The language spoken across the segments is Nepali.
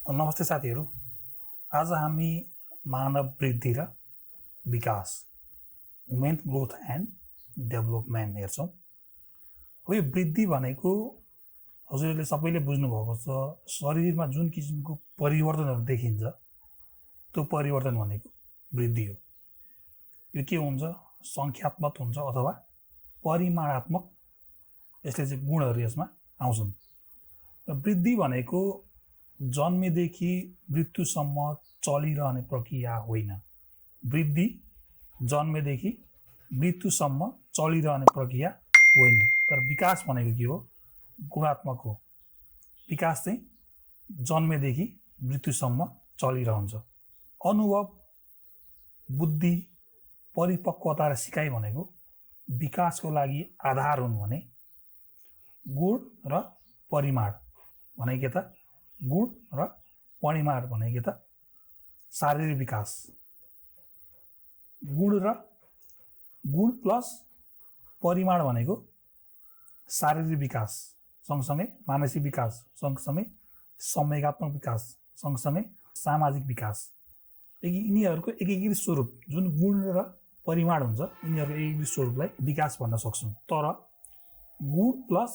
नमस्ते साथीहरू। आज हामी मानव वृद्धि र विकास, ह्युमन ग्रोथ एन्ड डेभलपमेन्ट हेर्छौँ। यो वृद्धि भनेको हजुरहरूले सबैले बुझ्नुभएको छ, शरीरमा जुन किसिमको परिवर्तनहरू देखिन्छ त्यो परिवर्तन भनेको वृद्धि हो। यो के हुन्छ? सङ्ख्यात्मक हुन्छ अथवा परिमाणात्मक, यसले चाहिँ गुणहरू यसमा आउँछन्। र वृद्धि भनेको जन्मेदेखि मृत्युसम्म चलिरहने प्रक्रिया होइन। वृद्धि जन्मेदेखि मृत्युसम्म चलिरहने प्रक्रिया होइन। तर विकास भनेको के हो? गुणात्मक हो। विकास चाहिँ जन्मेदेखि मृत्युसम्म चलिरहन्छ। अनुभव, बुद्धि, परिपक्वता र सिकाइ भनेको विकासको लागि आधार हुन् भने गुण र परिमाण भनेको के त? गुण र परिमाण भनेको के त? शारीरिक विकास। गुण प्लस परिमाण भनेको शारीरिक विकास, सँगसँगै मानसिक विकास, सँगसँगै संवेगात्मक विकास, सँगसँगै सामाजिक विकास। यिनीहरूको एक एक स्वरूप, जुन गुण र परिमाण हुन्छ, यिनीहरूको एक एक स्वरूपलाई विकास भन्न सक्छौँ। तर गुण प्लस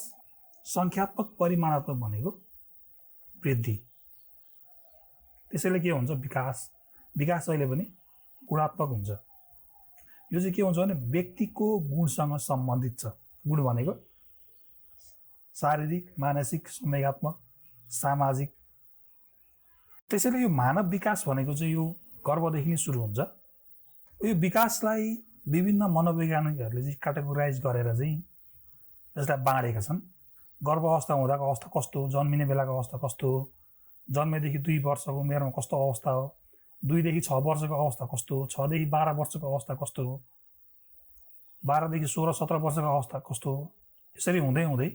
सङ्ख्यात्मक परिमाणात्मक भनेको वृद्धि। त्यसैले के हुन्छ? विकास अहिले पनि गुणात्मक हुन्छ। यो चाहिँ के हुन्छ भने व्यक्तिको गुणसँग सम्बन्धित छ। गुण भनेको शारीरिक, मानसिक, संवेगात्मक, सामाजिक। त्यसैले यो मानव विकास भनेको चाहिँ यो गर्भदेखि नै सुरु हुन्छ। यो विकासलाई विभिन्न मनोवैज्ञानिकहरूले चाहिँ क्याटेगोराइज गरेर चाहिँ यसलाई बाँडेका छन्। गर्भ अवस्था हुँदाको अवस्था कस्तो हो, जन्मिने बेलाको अवस्था कस्तो हो, जन्मेदेखि 2 वर्षको उमेरमा कस्तो अवस्था हो, 2 देखि 6 वर्षको अवस्था कस्तो हो, 6 देखि 12 वर्षको अवस्था कस्तो हो, 12 देखि 16-17 वर्षको अवस्था कस्तो हो। यसरी हुँदै हुँदै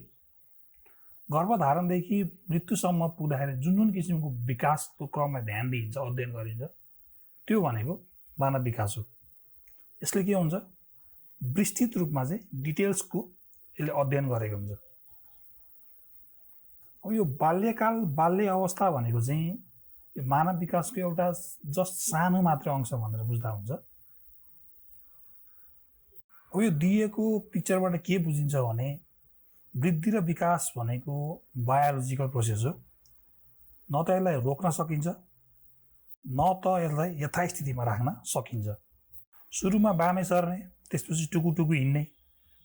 गर्भधारणदेखि मृत्युसम्म पुग्दाखेरि जुन जुन किसिमको विकासको क्रममा ध्यान दिइन्छ, अध्ययन गरिन्छ, त्यो भनेको मानव विकास हो। यसले के हुन्छ? विस्तृत रूपमा चाहिँ डिटेल्सको यसले अध्ययन गरेको हुन्छ। अब यो बाल्यकाल, बाल्य अवस्था भनेको चाहिँ यो मानव विकासको एउटा जस्ट सानो मात्र अंश भनेर बुझ्दा हुन्छ। अब यो दिएको पिक्चरबाट के बुझिन्छ भने वृद्धि र विकास भनेको बायोलोजिकल प्रोसेस हो। न त यसलाई रोक्न सकिन्छ, न त यसलाई यथास्थितिमा राख्न सकिन्छ। सुरुमा बामे सर्ने, त्यसपछि टुकु हिँड्ने,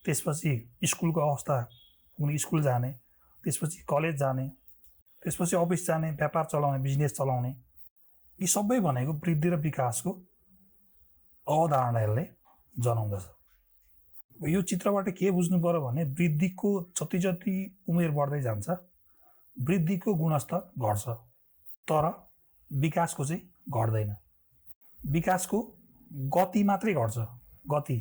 त्यसपछि स्कुलको अवस्था पुग्ने, स्कुल जाने, त्यसपछि कलेज जाने, त्यसपछि अफिस जाने, व्यापार चलाउने, बिजनेस चलाउने। यी सबै भनेको वृद्धि र विकासको अवधारणा यसले जनाउँदछ। यो चित्रबाट के बुझ्नु पर्यो भने वृद्धिको जति जति उमेर बढ्दै जान्छ, वृद्धिको गुणस्तर घट्छ, तर विकासको चाहिँ घट्दैन। विकासको गति मात्रै घट्छ। गति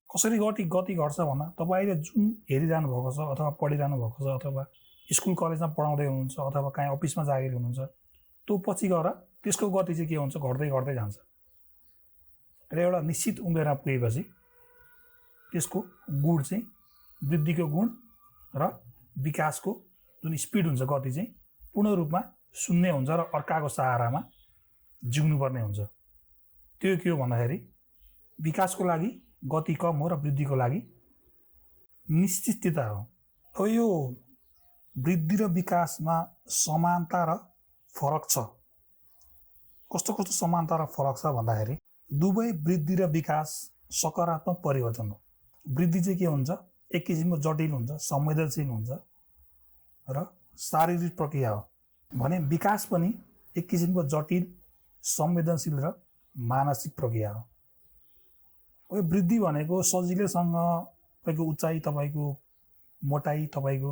कसरी गति घट्छ भन्दा तपाईँले जुन हेरिरहनु भएको छ अथवा पढिरहनु भएको छ अथवा स्कुल कलेजमा पढाउँदै हुनुहुन्छ अथवा कहीँ अफिसमा जागिर हुनुहुन्छ, त्यो पछि गएर त्यसको गति चाहिँ के हुन्छ? घट्दै जान्छ। र एउटा निश्चित उमेरमा पुगेपछि त्यसको गुण चाहिँ, वृद्धिको गुण र विकासको जुन स्पिड हुन्छ, गति चाहिँ पूर्ण रूपमा शून्य हुन्छ र अर्काको सहारामा जिउनुपर्ने हुन्छ। त्यो के हो भन्दाखेरि विकासको लागि गति कम हो र वृद्धिको लागि निश्चितता हो। अब यो वृद्धि र विकासमा समानता र फरक छ। कस्तो समानता र फरक छ भन्दाखेरि दुवै वृद्धि र विकास सकारात्मक परिवर्तन हो। वृद्धि चाहिँ के हुन्छ? एक किसिमको जटिल हुन्छ, संवेदनशील हुन्छ र शारीरिक प्रक्रिया हो भने विकास पनि एक किसिमको जटिल, संवेदनशील र मानसिक प्रक्रिया हो। यो वृद्धि भनेको सजिलैसँग तपाईँको उचाइ, तपाईँको मोटाइ, तपाईँको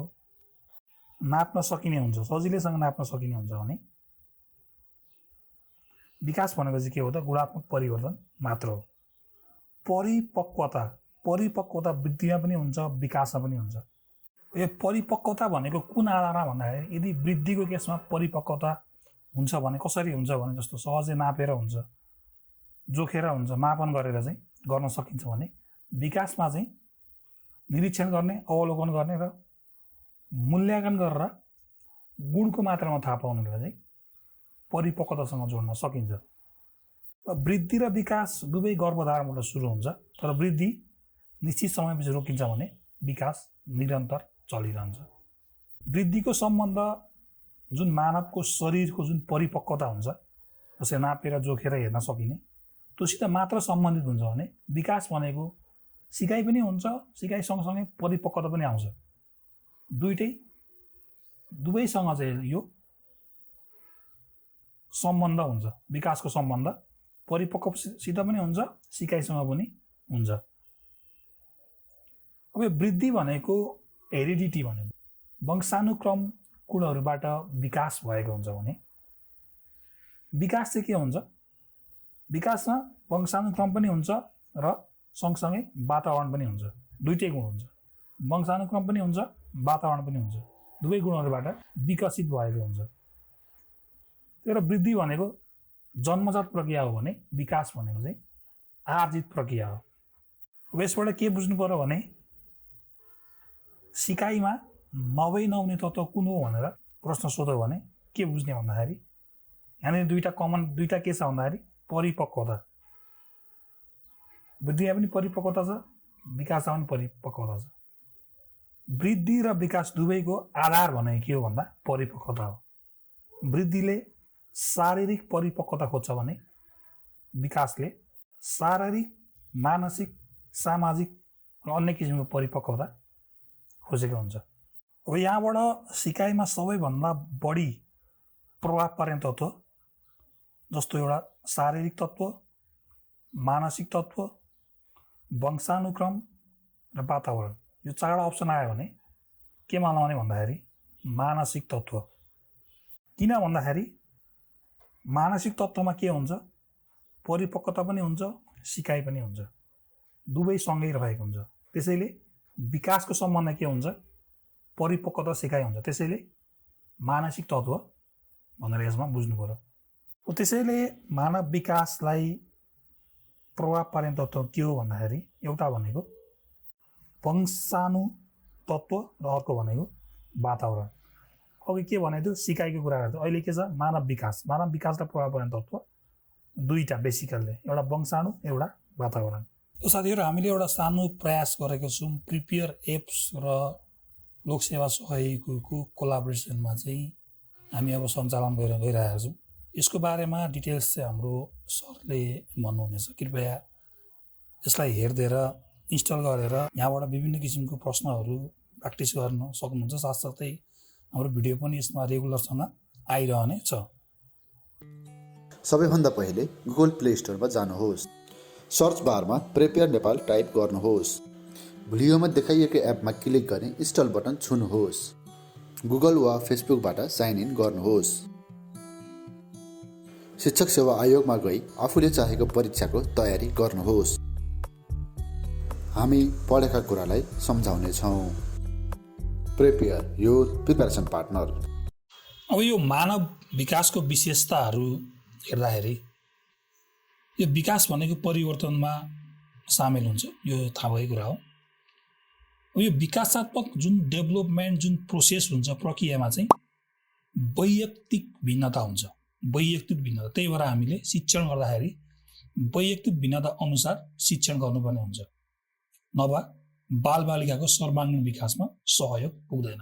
नाप्न सकिने हुन्छ, सजिलैसँग नाप्न सकिने हुन्छ भने विकास भनेको चाहिँ के हो त? गुणात्मक परिवर्तन मात्र हो। परिपक्वता वृद्धिमा पनि हुन्छ, विकासमा पनि हुन्छ। यो परिपक्वता भनेको कुन आधारमा भन्दाखेरि यदि वृद्धिको केसमा परिपक्वता हुन्छ भने कसरी हुन्छ भने जस्तो सहजै नापेर हुन्छ, जोखेर हुन्छ, मापन गरेर चाहिँ गर्न सकिन्छ भने विकासमा चाहिँ निरीक्षण गर्ने, अवलोकन गर्ने र मूल्याङ्कन गरेर गुणको मात्रामा थाहा पाउनुलाई चाहिँ परिपक्वतासँग जोड्न सकिन्छ। वृद्धि र विकास दुवै गर्भधारणबाट सुरु हुन्छ, तर वृद्धि निश्चित समयपछि रोकिन्छ भने विकास निरन्तर चलिरहन्छ। वृद्धिको सम्बन्ध जुन मानवको शरीरको जुन परिपक्वता हुन्छ, जसले नापेर जोखेर हेर्न सकिने, त्योसित मात्र सम्बन्धित हुन्छ भने विकास भनेको सिकाइ पनि हुन्छ, सिकाइ सँगसँगै परिपक्वता पनि आउँछ। दुवैसँग चाहिँ यो सम्बन्ध हुन्छ। विकासको सम्बन्ध परिपक्वसित पनि हुन्छ, सिकाइसँग पनि हुन्छ। अब वृद्धि भनेको हेरिडिटी भनेको वंशानुक्रम गुणहरूबाट विकास भएको हुन्छ भने विकास चाहिँ के हुन्छ? विकासमा वंशानुक्रम पनि हुन्छ र सँगसँगै वातावरण पनि हुन्छ। दुईटै गुण हुन्छ, वंशानुक्रम पनि हुन्छ, वातावरण पनि हुन्छ। दुवै गुणहरूबाट विकसित भएको हुन्छ। तर वृद्धि भनेको जन्मजात प्रक्रिया हो भने विकास भनेको चाहिँ आर्जित प्रक्रिया हो। यसबाट के बुझ्नु पर्यो भने सिकाइमा नहुने तत्त्व कुन हो भनेर प्रश्न सोध्यो भने के बुझ्ने भन्दाखेरि यहाँनिर दुईटा के छ भन्दाखेरि परिपक्वता। वृद्धिमा पनि परिपक्वता छ, विकासमा पनि परिपक्वता छ। वृद्धि र विकास दुवैको आधार भनेको के हो भन्दा परिपक्वता हो। वृद्धिले शारीरिक परिपक्वता खोज्छ भने विकासले शारीरिक, मानसिक, सामाजिक र अन्य किसिमको परिपक्वता खोजेको हुन्छ। अब यहाँबाट सिकाइमा सबैभन्दा बढी प्रभाव पार्ने तत्त्व जस्तो एउटा शारीरिक तत्त्व, मानसिक तत्त्व, वंशानुक्रम र वातावरण, यो चारवटा अप्सन आयो भने केमा लाउने भन्दाखेरि मानसिक तत्त्व। किन भन्दाखेरि मानसिक तत्त्वमा के हुन्छ? परिपक्वता पनि हुन्छ, सिकाइ पनि हुन्छ, दुवै सँगै रहेको हुन्छ। त्यसैले विकासको सम्बन्ध के हुन्छ? परिपक्वता, सिकाइ हुन्छ। त्यसैले मानसिक तत्त्व भनेर यसमा बुझ्नु पर्यो। त्यसैले मानव विकासलाई प्रभाव पार्ने तत्त्व के हो भन्दाखेरि एउटा भनेको वंशाणु तत्त्व र अर्को भनेको वातावरण। अघि के भनेको थियो? सिकाइको कुरा गर्थ्यो। अहिले के छ? मानव विकासलाई प्रभाव पार्ने तत्त्व दुईटा बेसिकल्ली, एउटा वंशाणु, एउटा वातावरण। साथीहरू, हामीले एउटा सानो प्रयास गरेको छौँ प्रिपेयर एप्स र लोकसेवा सहयोगीको कोलाबोरेसनमा चाहिँ हामी अब सञ्चालन गरिरहेका छौँ। यसको बारेमा डिटेल्स चाहिँ हाम्रो सरले भन्नुहुनेछ। कृपया यसलाई हेरिदिएर इन्स्टल गरेर यहाँबाट विभिन्न किसिमको प्रश्नहरू प्र्याक्टिस गर्न सक्नुहुन्छ। साथसाथै हाम्रो भिडियो पनि यसमा रेगुलरसँग आइरहने छ। सबैभन्दा पहिले गुगल प्ले स्टोरमा जानुहोस्, सर्च बारमा प्रिपेयर नेपाल टाइप गर्नुहोस्। भिडियोमा देखाइएको एपमा क्लिक गरी इन्स्टल बटन छुनुहोस्। गुगल वा फेसबुकबाट साइन इन गर्नुहोस्। शिक्षक सेवा आयोगमा गई आफूले चाहेको परीक्षाको तयारी गर्नुहोस्। हामी पढेका कुरालाई सम्झाउनेछौँ। प्रिपेयर, यो प्रिपेरेसन पार्टनर। अब यो मानव विकासको विशेषताहरू हेर्दाखेरि यो विकास भनेको परिवर्तनमा सामेल हुन्छ, यो थाहा भएको कुरा हो। यो विकासात्मक जुन डेभलपमेन्ट जुन प्रोसेस हुन्छ, प्रक्रियामा चाहिँ वैयक्तिक भिन्नता हुन्छ। वैयक्तिक भिन्नता, त्यही भएर हामीले शिक्षण गर्दाखेरि वैयक्तिक भिन्नता अनुसार शिक्षण गर्नुपर्ने हुन्छ, नभए बालबालिकाको सर्वाङ्गीण विकासमा सहयोग पुग्दैन।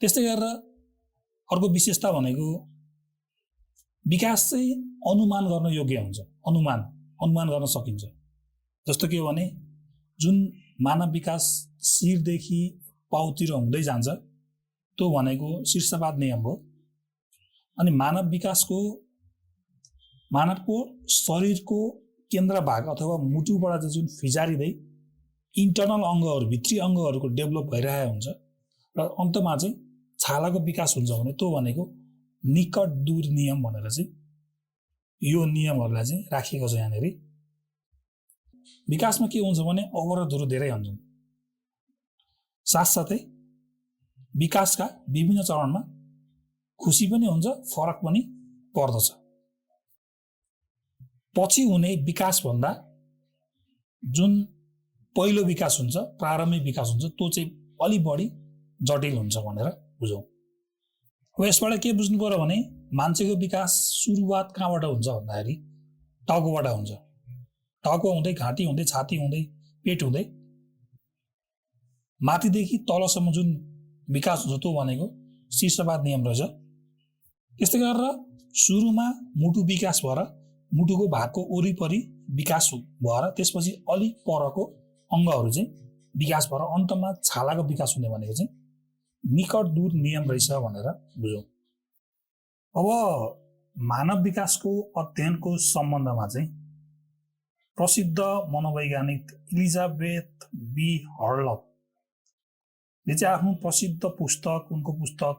त्यस्तै गरेर अर्को विशेषता भनेको विकास चाहिँ अनुमान गर्न योग्य हुन्छ। अनुमान गर्न सकिन्छ। जस्तो के हो भने जुन मानव विकास शिरदेखि पाउतिर हुँदै जान्छ, त्यो भनेको शीर्षपात नियम हो। अनि मानवको शरीरको केन्द्र भाग अथवा मुटुबाट जुन फिजारिँदै इन्टर्नल अङ्गहरू, भित्री अङ्गहरूको डेभलप भइरहेको हुन्छ र अन्तमा चाहिँ छालाको विकास हुन्छ भने त्यो भनेको निकट दूर नियम भनेर चाहिँ यो नियमहरूलाई चाहिँ राखिएको छ। यहाँनिर विकासमा के हुन्छ भने अवरोधहरू धेरै हुन्छन्। साथसाथै विकासका विभिन्न चरणमा खुसी पनि हुन्छ, फरक पनि पर्दछ। पछि हुने विकास भन्दा जुन पहिलो विकास हुन्छ, प्रारम्भिक विकास हुन्छ, त्यो चाहिँ अलि बढी जटिल हुन्छ भनेर बुझौँ। अब यसबाट के बुझ्नु पर्यो भने मान्छेको विकास सुरुवात कहाँबाट हुन्छ भन्दाखेरि टाउकोबाट हुन्छ। टाउको हुँदै घाँटी हुँदै छाती हुँदै पेट हुँदै माथिदेखि तलसम्म जुन विकास हुन्छ त्यो भनेको शीर्षपात नियम रहेछ। त्यस्तै गरेर सुरुमा मुटु विकास भएर मुटुको भागको वरिपरि विकास भएर त्यसपछि अलिक परको अङ्गहरू चाहिँ विकास भएर अन्तमा छालाको विकास हुने भनेको चाहिँ निकट दूर नियम रहेछ भनेर बुझौँ। अब मानव विकासको अध्ययनको सम्बन्धमा चाहिँ प्रसिद्ध मनोवैज्ञानिक इलिजाबेथ बी हर्लकले चाहिँ आफ्नो प्रसिद्ध पुस्तक, उनको पुस्तक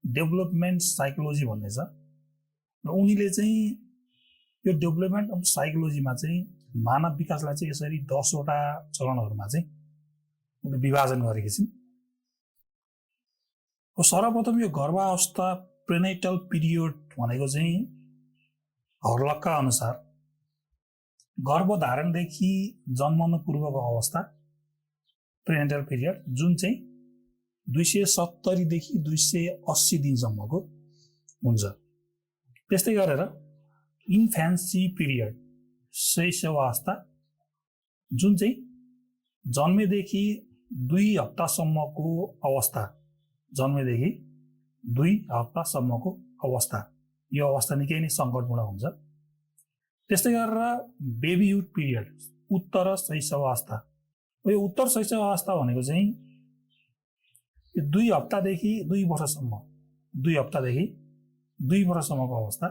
डेभलपमेन्ट साइकोलोजी भन्ने छ र उनीले चाहिँ यो डेभलपमेन्ट अफ साइकोलोजीमा चाहिँ मानव विकासलाई चाहिँ यसरी 10 वटा चरणहरूमा चाहिँ उनले विभाजन गरेकी छिन्। सर्वप्रथम यो गर्भावस्था प्रेनेटल पिरियड भनेको चाहिँ हर्लकका अनुसार गर्भधारणदेखि जन्मनु पूर्वको अवस्था प्रेनेटल पिरियड जुन चाहिँ 270 देखि 280 दिनसम्मको हुन्छ। त्यस्तै गरेर इन्फ्यान्सी पिरियड शैशवावस्था जुन चाहिँ जन्मेदेखि 2 हप्तासम्मको अवस्था, जन्मेदेखि 2 हप्तासम्मको अवस्था, यो अवस्था निकै नै सङ्कटपूर्ण हुन्छ। त्यस्तै गरेर बेबीहुड पिरियड उत्तर शैशवावस्था, यो उत्तर शैशवावस्था भनेको चाहिँ 2 हप्तादेखि 2 वर्षसम्म, 2 हप्तादेखि 2 वर्षसम्मको अवस्था।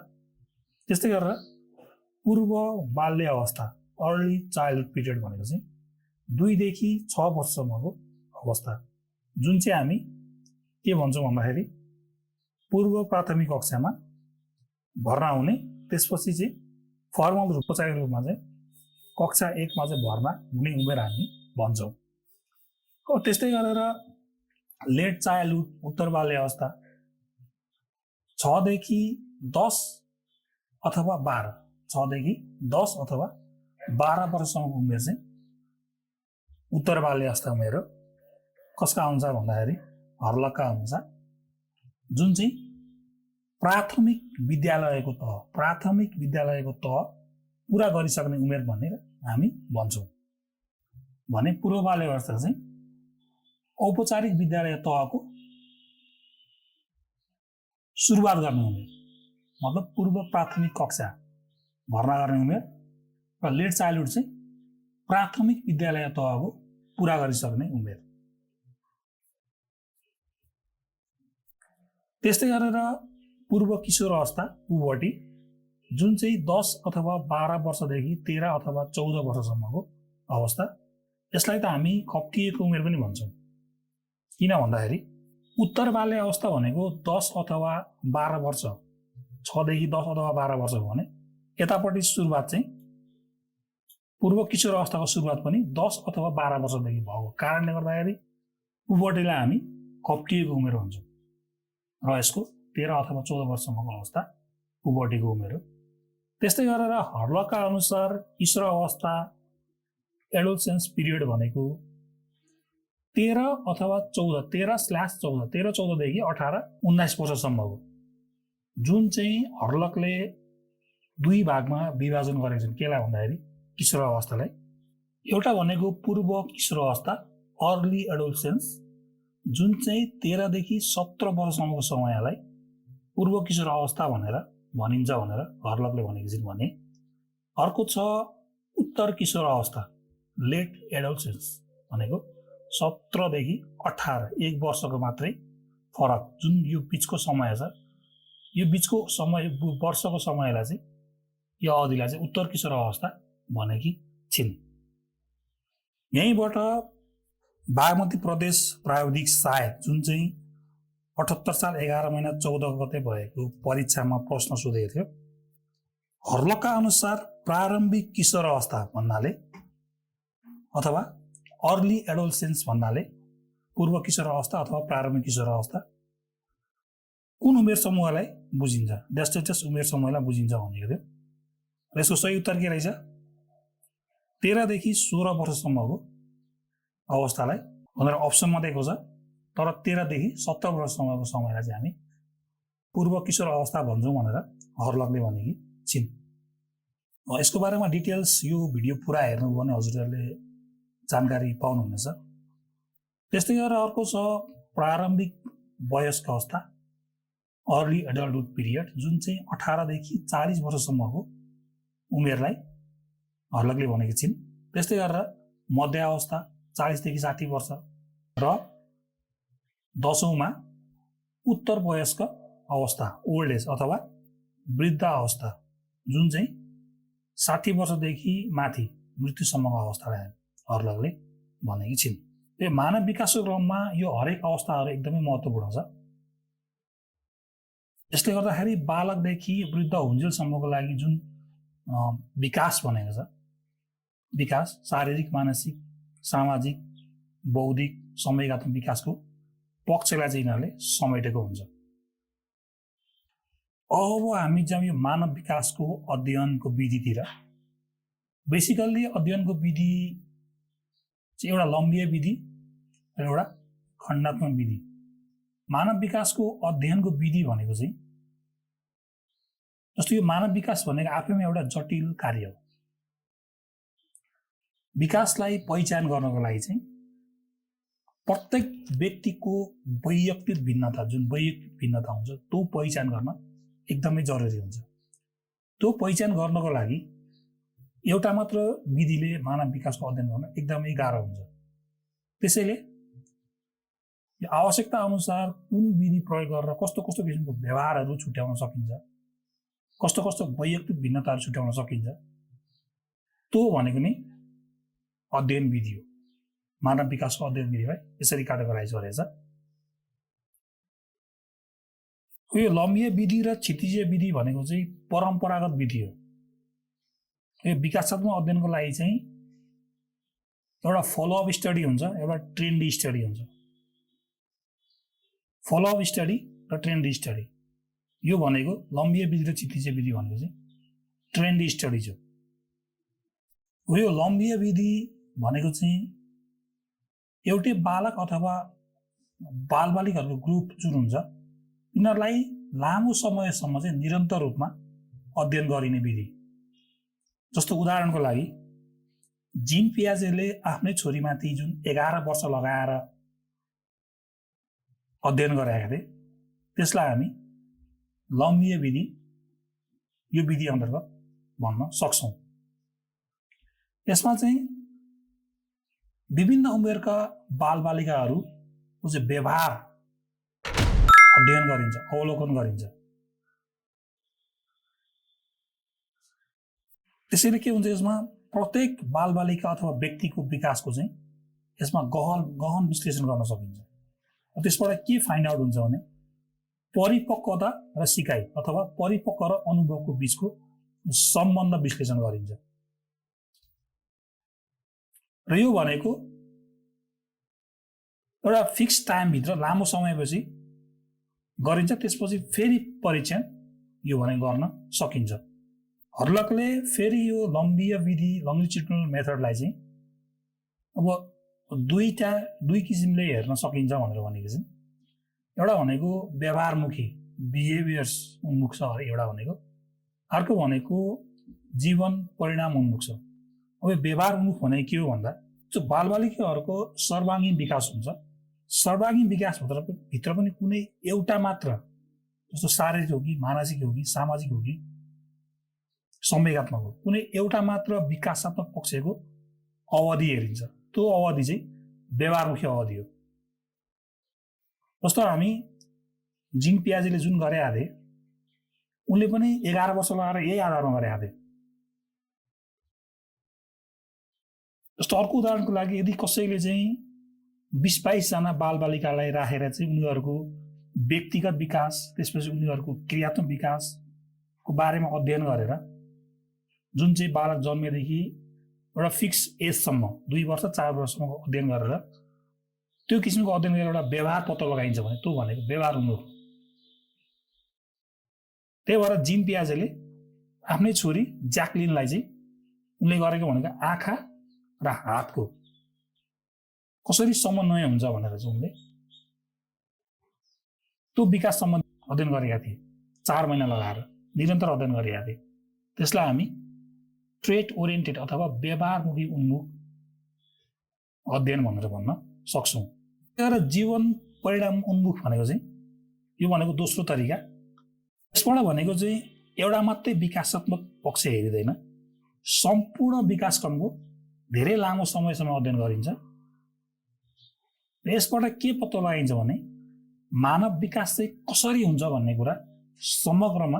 त्यस्तै गरेर पूर्व बाल्य अवस्था अर्ली चाइल्डहुड पिरियड भनेको चाहिँ 2 देखि 6 वर्षसम्मको अवस्था, जुन चाहिँ हामी के भन्छौँ भन्दाखेरि पूर्व प्राथमिक कक्षामा भर्ना हुने, त्यसपछि चाहिँ फर्मल औपचारिक रूपमा चाहिँ कक्षा 1 मा चाहिँ भर्ना हुने उमेर हामी भन्छौँ। त्यस्तै गरेर लेट चाइल्डहुड उत्तर बाल्य अवस्था 6 देखि 10 अथवा 12, 6 देखि 10 अथवा 12 वर्षसम्मको उमेर चाहिँ उत्तर बाल्य अवस्था उमेर हो। कसका अनुसार भन्दाखेरि हर्लकका अनुसार जुन चाहिँ प्राथमिक विद्यालयको तह पुरा गरिसक्ने उमेर भनेर हामी भन्छौँ। भने पूर्व बाल्य अवस्था चाहिँ औपचारिक विद्यालय तहको सुरुवात गर्ने उमेर, मतलब पूर्व प्राथमिक कक्षा भर्ना गर्ने उमेर, र लेट चाइल्डहुड चाहिँ प्राथमिक विद्यालय तहको पुरा गरिसक्ने उमेर। त्यस्तै गरेर पूर्व किशोर अवस्था पुबर्टी जुन चाहिँ 10 अथवा 12 वर्षदेखि 13 अथवा 14 वर्षसम्मको अवस्था, यसलाई त हामी खप्टिएको उमेर पनि भन्छौँ। किन भन्दाखेरि उत्तर बाल्य अवस्था भनेको 10 अथवा 12 वर्ष, 6 देखि 10 अथवा 12 वर्ष हो भने यतापट्टि सुरुवात चाहिँ पूर्व किशोर अवस्थाको सुरुवात पनि 10 अथवा 12 वर्षदेखि भएको कारणले गर्दाखेरि पुबर्टीलाई हामी खप्टिएको उमेर भन्छौँ र यसको 13 अथवा 14 वर्षसम्मको अवस्था पुबर्टीको उमेर हो। त्यस्तै गरेर हर्लकका अनुसार किशोर अवस्था एडोलसेन्स पिरियड भनेको 13 अथवा 14, 13/14 देखि 18-19 वर्षसम्मको, जुन चाहिँ हर्लकले 2 भागमा विभाजन गरेका छन्। केलाई भन्दाखेरि किशोर अवस्थालाई एउटा भनेको पूर्व किशोर अवस्था अर्ली एडोलसेन्स जुन चाहिँ 13 देखि 17 वर्षसम्मको समयलाई पूर्व किशोर अवस्था भनेर भनिन्छ भनेर हर्लकले भनेको छिन् भने अर्को छ उत्तर किशोर अवस्था लेट एडोलसेन्स भनेको 17 देखि 18, 1 वर्षको मात्रै फरक, जुन यो बिचको समय छ, यो बिचको समय वर्षको समयलाई चाहिँ यो अवधिलाई चाहिँ उत्तर किशोर अवस्था भनेकी छिन्। यहीँबाट बागमती प्रदेश प्राविधिक सहायक जुन चाहिँ 78 साल 11 महिना 14 गते भएको परीक्षामा प्रश्न सोधेको थियो, हर्लकका अनुसार प्रारम्भिक किशोर अवस्था भन्नाले अथवा अर्ली एडोलसेन्स भन्नाले पूर्व किशोर अवस्था अथवा प्रारम्भिक किशोर अवस्था कुन उमेर समूहलाई बुझिन्छ, डेस्टेटस उमेर समूहलाई बुझिन्छ भनेको थियो। र यसको सही उत्तर के रहेछ? 13 देखि 16 वर्षसम्मको अवस्थालाई भनेर अप्सनमा दिएको छ, तर 13 देखि 17 वर्षसम्मको समयलाई चाहिँ हामी पूर्व किशोर अवस्था भन्छौँ भनेर हर्लकले भनेकी छिन्। यसको बारेमा डिटेल्स यो भिडियो पुरा हेर्नुभयो भने हजुरहरूले जानकारी पाउनुहुनेछ। त्यस्तै गरेर अर्को छ प्रारम्भिक वयस्क अवस्था, अर्ली एडल्टहुड पिरियड, जुन चाहिँ 18 देखि 40 वर्षसम्मको उमेरलाई हर्लकले भनेकी छिन्। त्यस्तै गरेर मध्य अवस्था 40 देखि 60 वर्ष र 10औँमा उत्तर वयस्क अवस्था, ओल्ड एज अथवा वृद्ध अवस्था, जुन चाहिँ 60 वर्षदेखि माथि मृत्युसम्मको अवस्थालाई हर्लकले भनेकी छिन्। यो मानव विकासको क्रममा यो हरेक अवस्थाहरू एकदमै महत्त्वपूर्ण छ। यसले गर्दाखेरि बालकदेखि वृद्ध हुन्जेलसम्मको लागि जुन विकास भनेको छ, विकास शारीरिक, मानसिक, सामाजिक, बौद्धिक, समयगात्मक विकासको पक्षलाई चाहिँ यिनीहरूले समेटेको हुन्छ। अब हामी जब यो मानव विकासको अध्ययनको विधितिर, बेसिकल्ली अध्ययनको विधि चाहिँ एउटा लम्बिए विधि र एउटा खण्डात्मक विधि। मानव विकासको अध्ययनको विधि भनेको चाहिँ, जस्तो यो मानव विकास भनेको आफैमा एउटा जटिल कार्य हो। विकासलाई पहिचान गर्नको लागि चाहिँ प्रत्येक व्यक्तिको वैयक्तिक भिन्नता, जुन वैयक्तिक भिन्नता हुन्छ, त्यो पहिचान गर्न एकदमै जरुरी हुन्छ। त्यो पहिचान गर्नको लागि एउटा मात्र विधिले मानव विकासको अध्ययन गर्न एकदमै गाह्रो हुन्छ। त्यसैले यो आवश्यकता अनुसार कुन विधि प्रयोग गरेर कस्तो कस्तो किसिमको व्यवहारहरू छुट्याउन सकिन्छ, कस्तो कस्तो वैयक्तिक भिन्नताहरू छुट्याउन सकिन्छ, त्यो भनेको नै अध्ययन विधि हो। मानव विकासको अध्ययन विधिलाई यसरी क्याटेगोराइज गरेछ। यो लम्बिए विधि र क्षितिजीय विधि भनेको चाहिँ परम्परागत विधि हो। यो विकासात्मक अध्ययनको लागि चाहिँ एउटा फलोअप स्टडी हुन्छ, एउटा ट्रेन्ड स्टडी हुन्छ। फलोअप स्टडी र ट्रेन्ड स्टडी, यो भनेको लम्बिए विधि र क्षितिजीय विधि भनेको चाहिँ ट्रेन्ड स्टडी हो। यो लम्बिए विधि भनेको चाहिँ एउटै बालक अथवा बालबालिकाहरूको ग्रुप जुन हुन्छ, यिनीहरूलाई लामो समयसम्म चाहिँ निरन्तर रूपमा अध्ययन गरिने विधि। जस्तो उदाहरणको लागि जीन पियाजेले आफ्नै छोरीमाथि जुन 11 वर्ष लगाएर अध्ययन गरेका थिए, त्यसलाई हामी लम्बिए विधि, यो विधि अन्तर्गत भन्न सक्छौँ। यसमा चाहिँ विभिन्न उमेरका बालबालिकाहरूको चाहिँ व्यवहार अध्ययन गरिन्छ, अवलोकन गरिन्छ। त्यसैले के हुन्छ, यसमा प्रत्येक बालबालिका अथवा व्यक्तिको विकासको चाहिँ यसमा गहन विश्लेषण गर्न सकिन्छ। त्यसबाट के फाइन्ड आउट हुन्छ भने परिपक्वता र सिकाइ अथवा परिपक्व र अनुभवको बीचको सम्बन्ध विश्लेषण गरिन्छ। र यो भनेको एउटा फिक्स टाइमभित्र लामो समयपछि गरिन्छ, त्यसपछि फेरि परीक्षण यो भने गर्न सकिन्छ। हर्लकले फेरि यो लम्बिए विधि, लङ्गिट्युडिनल मेथडलाई चाहिँ अब दुई किसिमले हेर्न सकिन्छ भनेर भनेको चाहिँ, एउटा भनेको व्यवहारमुखी, बिहेभियर्स उन्मुख छ एउटा भनेको, अर्को भनेको जीवन परिणाम उन्मुख छ। अब व्यवहार उन्मुख भनेको के हो भन्दा, जो बालबालिकाहरूको सर्वाङ्गीण विकास हुन्छ, सर्वाङ्गीण विकास भित्र पनि कुनै एउटा मात्र, जस्तो शारीरिक हो कि मानसिक हो कि सामाजिक हो कि संवेगात्मक हो, कुनै एउटा मात्र विकासात्मक पक्षको अवधि हेरिन्छ। त्यो अवधि चाहिँ व्यवहारमुखी अवधि हो। जस्तो हामी जीन पियाजेले जुन गरेका थिए, उनले पनि 11 वर्ष लगाएर यही आधारमा गरेका थिए। जस्तो अर्को उदाहरणको लागि, यदि कसैले चाहिँ 20-22 जना बालबालिकालाई राखेर चाहिँ उनीहरूको व्यक्तिगत विकास, त्यसपछि उनीहरूको क्रियात्मक विकासको बारेमा अध्ययन गरेर, जुन चाहिँ बालक जन्मेदेखि एउटा फिक्स एजसम्म 2 वर्ष 4 वर्षसम्मको अध्ययन गरेर त्यो किसिमको अध्ययन गरेर एउटा व्यवहार पत्ता लगाइन्छ भने त्यो भनेको व्यवहार उन्मुख। त्यही भएर जीन पियाजेले आफ्नै छोरी ज्याक्लिनलाई चाहिँ उनले गरेको भनेको आँखा र हातको कसरी समन्वय हुन्छ भनेर चाहिँ उनले त्यो विकास सम्बन्धी अध्ययन गरेका थिए 4 महिना लगाएर निरन्तर अध्ययन गरेका थिए। त्यसलाई हामी ट्रेट ओरिएन्टेड अथवा व्यवहारमुखी उन्मुख अध्ययन भनेर भन्न सक्छौँ। तर जीवन परिणाम उन्मुख भनेको चाहिँ यो भनेको दोस्रो तरिका। यसबाट भनेको चाहिँ एउटा मात्रै विकासात्मक पक्ष हेरिँदैन, सम्पूर्ण विकासक्रमको धेरै लामो समयसम्म अध्ययन गरिन्छ। यसबाट के पत्तो लगाइन्छ भने मानव विकास चाहिँ कसरी हुन्छ भन्ने कुरा समग्रमा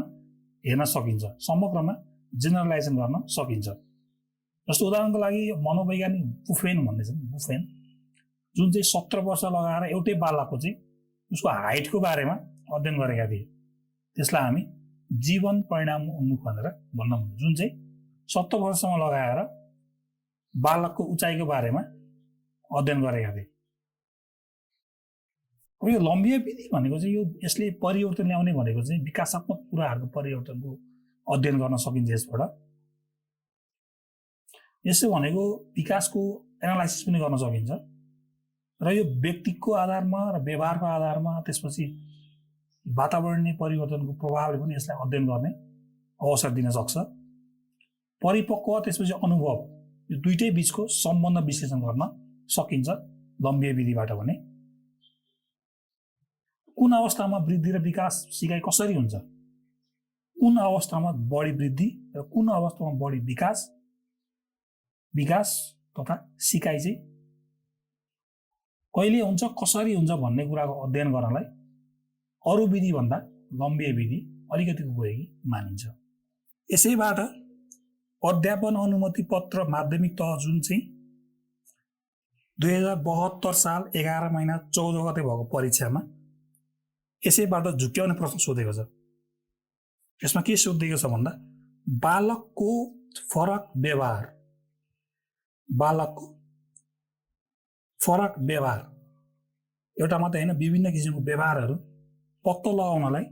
हेर्न सकिन्छ, समग्रमा जेनरलाइजेसन गर्न सकिन्छ। जस्तो उदाहरणको लागि मनोवैज्ञानिक बुफेन भन्ने छन्, बुफेन जुन चाहिँ 17 वर्ष लगाएर एउटै बालकको चाहिँ उसको हाइटको बारेमा अध्ययन गरेका थिए। त्यसलाई हामी जीवन परिणाम उन्मुख भनेर भन्न सक्छौँ, जुन चाहिँ 17 वर्षसम्म लगाएर बालकको उचाइको बारेमा अध्ययन गरेका थिए। अब यो लम्बिया विधि भनेको चाहिँ यसले परिवर्तन ल्याउने भनेको चाहिँ विकासात्मक कुराहरूको परिवर्तनको अध्ययन गर्न सकिन्छ यसबाट। यसो भनेको विकासको एनालाइसिस पनि गर्न सकिन्छ र यो व्यक्तिको आधारमा र व्यवहारको आधारमा त्यसपछि वातावरणीय परिवर्तनको प्रभावले पनि यसलाई अध्ययन गर्ने अवसर दिन सक्छ। परिपक्व त्यसपछि अनुभव यो दुईटै बीचको सम्बन्ध विश्लेषण गर्न सकिन्छ लम्बिया विधिबाट। भने कुन अवस्थामा वृद्धि र विकास सिकाइ कसरी हुन्छ, कुन अवस्थामा बढी वृद्धि र कुन अवस्थामा बढी विकास तथा सिकाइ चाहिँ कहिले हुन्छ कसरी हुन्छ भन्ने कुराको अध्ययन गर्नलाई अरू विधिभन्दा लम्बिया विधि अलिकति उपयोगी मानिन्छ। यसैबाट अध्यापन अनुमति पत्र माध्यमिक तह जुन चाहिँ 2072 साल 11 महिना 14 गते भएको परीक्षामा यसैबाट झुक्क्याउने प्रश्न सोधेको छ। यसमा के सोधिएको छ भन्दा बालकको फरक व्यवहार, बालकको फरक व्यवहार एउटा मात्रै होइन, विभिन्न किसिमको व्यवहारहरू पत्तो लगाउनलाई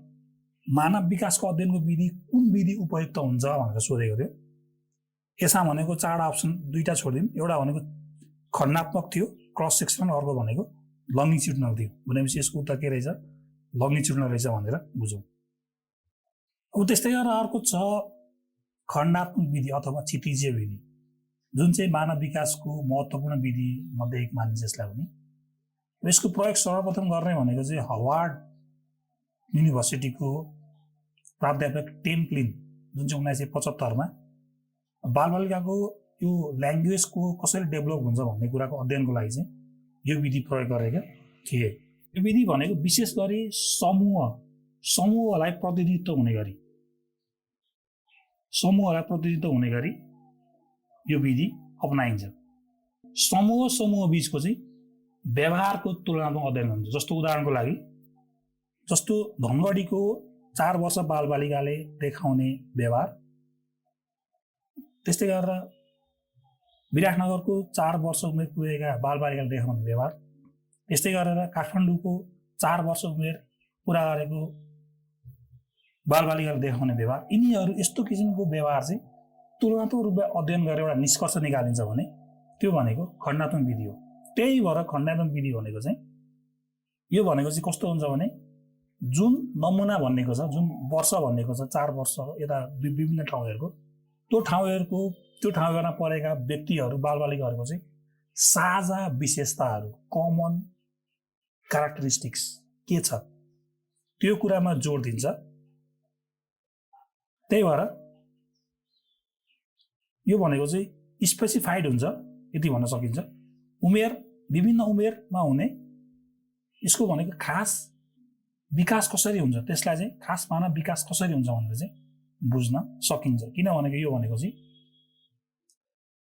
मानव विकासको अध्ययनको विधि कुन विधि उपयुक्त हुन्छ भनेर सोधेको थियो। यसमा भनेको 4 अप्सन, 2टा छोडिदिउँ। एउटा भनेको खण्डात्मक थियो क्रस सेक्सन, अर्को भनेको लङ्गिट्युडनल थियो। भनेपछि यसको उत्तर के रहेछ, लङ्गिट्युडनल रहेछ भनेर बुझौँ। अब त्यस्तै गरेर अर्को छ खण्डात्मक विधि अथवा क्षितिजीय विधि, जुन चाहिँ मानव विकासको महत्त्वपूर्ण विधि मध्ये एक मानिन्छ यसलाई पनि। यसको प्रयोग सर्वप्रथम गर्ने भनेको चाहिँ हार्वर्ड युनिभर्सिटीको प्राध्यापक टेम्प्लिन, जुन चाहिँ 1975 मा बालबालिकाको यो ल्याङ्ग्वेजको कसरी डेभलप हुन्छ भन्ने कुराको अध्ययनको लागि चाहिँ यो विधि प्रयोग गरेका थिए। यो विधि भनेको विशेष गरी समूहलाई प्रतिनिधित्व हुने गरी यो विधि अपनाइन्छ। समूह बीचको चाहिँ व्यवहारको तुलनात्मक अध्ययन हुन्छ। जस्तो उदाहरणको लागि जस्तो धनगढीको 4 वर्ष बालबालिकाले देखाउने व्यवहार, त्यस्तै गरेर विराटनगरको 4 वर्ष उमेर पुगेका बालबालिकाले देखाउने व्यवहार, यस्तै गरेर काठमाडौँको 4 वर्ष उमेर पुरा गरेको बालबालिकाले देखाउने व्यवहार, यिनीहरू यस्तो किसिमको व्यवहार चाहिँ तुलनात्मक रूपमा अध्ययन गरेर एउटा निष्कर्ष निकालिन्छ भने त्यो भनेको खण्डात्मक विधि हो। त्यही भएर खण्डात्मक विधि भनेको चाहिँ यो भनेको चाहिँ कस्तो हुन्छ भने जुन नमुना भन्नेको छ, जुन वर्ष भन्नेको छ 4 वर्ष यता विभिन्न ठाउँहरूको, त्यो ठाउँहरूमा परेका व्यक्तिहरू बालबालिकाहरूको चाहिँ साझा विशेषताहरू, कमन क्यारेक्टरिस्टिक्स के छ त्यो कुरामा जोड दिन्छ। त्यही भएर यो भनेको चाहिँ स्पेसिफाइड हुन्छ, यति भन्न सकिन्छ। विभिन्न उमेरमा हुने यसको भनेको खास विकास कसरी हुन्छ, त्यसलाई चाहिँ खास मानव विकास कसरी हुन्छ भनेर चाहिँ बुझ्न सकिन्छ। किनभने यो भनेको चाहिँ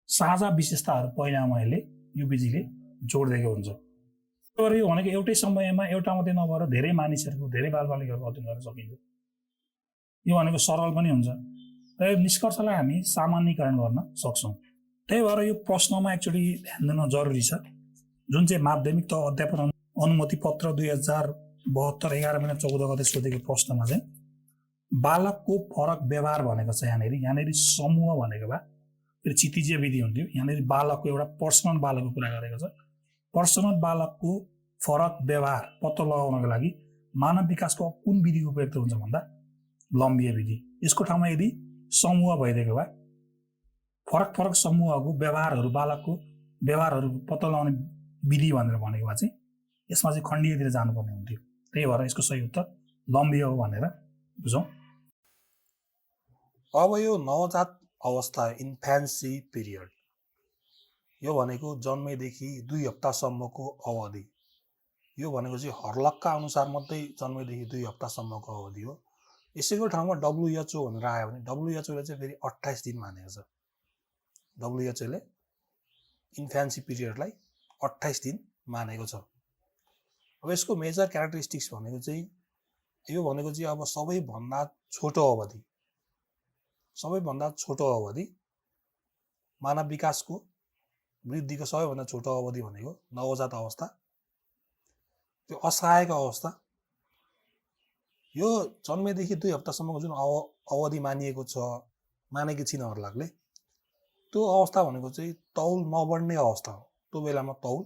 साझा विशेषताहरू पहिलामा यो विधिले जोड दिएको हुन्छ। तर यो भनेको एउटै समयमा एउटा मात्रै नभएर धेरै मानिसहरूको, धेरै बालबालिकाहरूको अध्ययन गर्न सकिन्छ। यो भनेको सरल पनि हुन्छ र यो निष्कर्षलाई हामी सामान्यीकरण गर्न सक्छौँ। त्यही भएर यो प्रश्नमा एकचोटि ध्यान दिन जरुरी छ, जुन चाहिँ माध्यमिक तह अध्यापन अनुमति पत्र 2072 11 महिना 14 गते सोधेको प्रश्नमा चाहिँ बालकको फरक व्यवहार भनेको छ। यहाँनिर समूह भनेको भए फेरि क्षितिजीय विधि हुन्थ्यो। यहाँनिर बालकको एउटा पर्सनल बालकको कुरा गरेको छ। पर्सनल बालकको फरक व्यवहार पत्तो लगाउनको लागि मानव विकासको कुन विधि उपयुक्त हुन्छ भन्दा लम्बिया विधि। यसको ठाउँमा यदि समूह भइदिएको भए फरक फरक समूहको व्यवहारहरू बालकको व्यवहारहरू पत्ता लगाउने विधि भनेर भनेको भए चाहिँ यसमा चाहिँ खण्डीयतिर जानुपर्ने हुन्थ्यो। त्यही भएर यसको सही उत्तर लम्बिया हो भनेर बुझौँ। अब यो नवजात अवस्था इन्फेन्सी पिरियड यो भनेको जन्मेदेखि 2 हप्तासम्मको अवधि। यो भनेको चाहिँ हर्लकका अनुसार मात्रै जन्मेदेखि 2 हप्तासम्मको अवधि हो। यसैको ठाउँमा WHO भनेर आयो भने WHOले चाहिँ फेरि 28 दिन मानेको छ। WHOले इन्फेन्सी पिरियडलाई 28 दिन मानेको छ। अब यसको मेजर क्यारेक्टरिस्टिक्स भनेको चाहिँ यो भनेको चाहिँ अब सबैभन्दा छोटो अवधि मानव विकासको वृद्धिको सबैभन्दा छोटो अवधि भनेको नवजात अवस्था। त्यो असहायक अवस्था यो जन्मेदेखि 2 हप्तासम्मको जुन अवधि मानेकी छिन् हर्लकले, त्यो अवस्था भनेको चाहिँ तौल नबढ्ने अवस्था हो। त्यो बेलामा तौल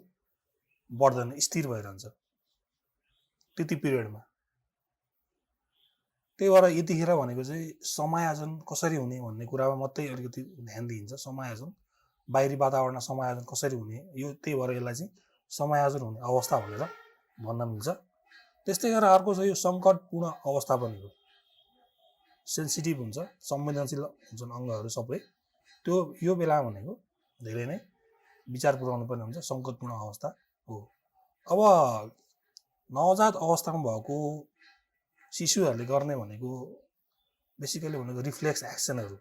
बढ्दैन, स्थिर भइरहन्छ त्यति पिरियडमा। त्यही भएर यतिखेर भनेको चाहिँ समायोजन कसरी हुने भन्ने कुरामा मात्रै अलिकति ध्यान दिइन्छ। समायोजन बाहिरी वातावरणमा समायोजन कसरी हुने, यो त्यही भएर यसलाई चाहिँ समायोजन हुने अवस्था भनेर भन्न मिल्छ। त्यस्तै गरेर अर्को छ यो सङ्कटपूर्ण अवस्था पनि हो। सेन्सिटिभ हुन्छ, संवेदनशील हुन्छन् अङ्गहरू सबै। त्यो यो बेला भनेको धेरै नै विचार पुर्याउनु पर्ने हुन्छ, सङ्कटपूर्ण अवस्था हो। अब नवजात अवस्थामा भएको शिशुहरूले गर्ने भनेको बेसिकली भनेको रिफ्लेक्स एक्सनहरू,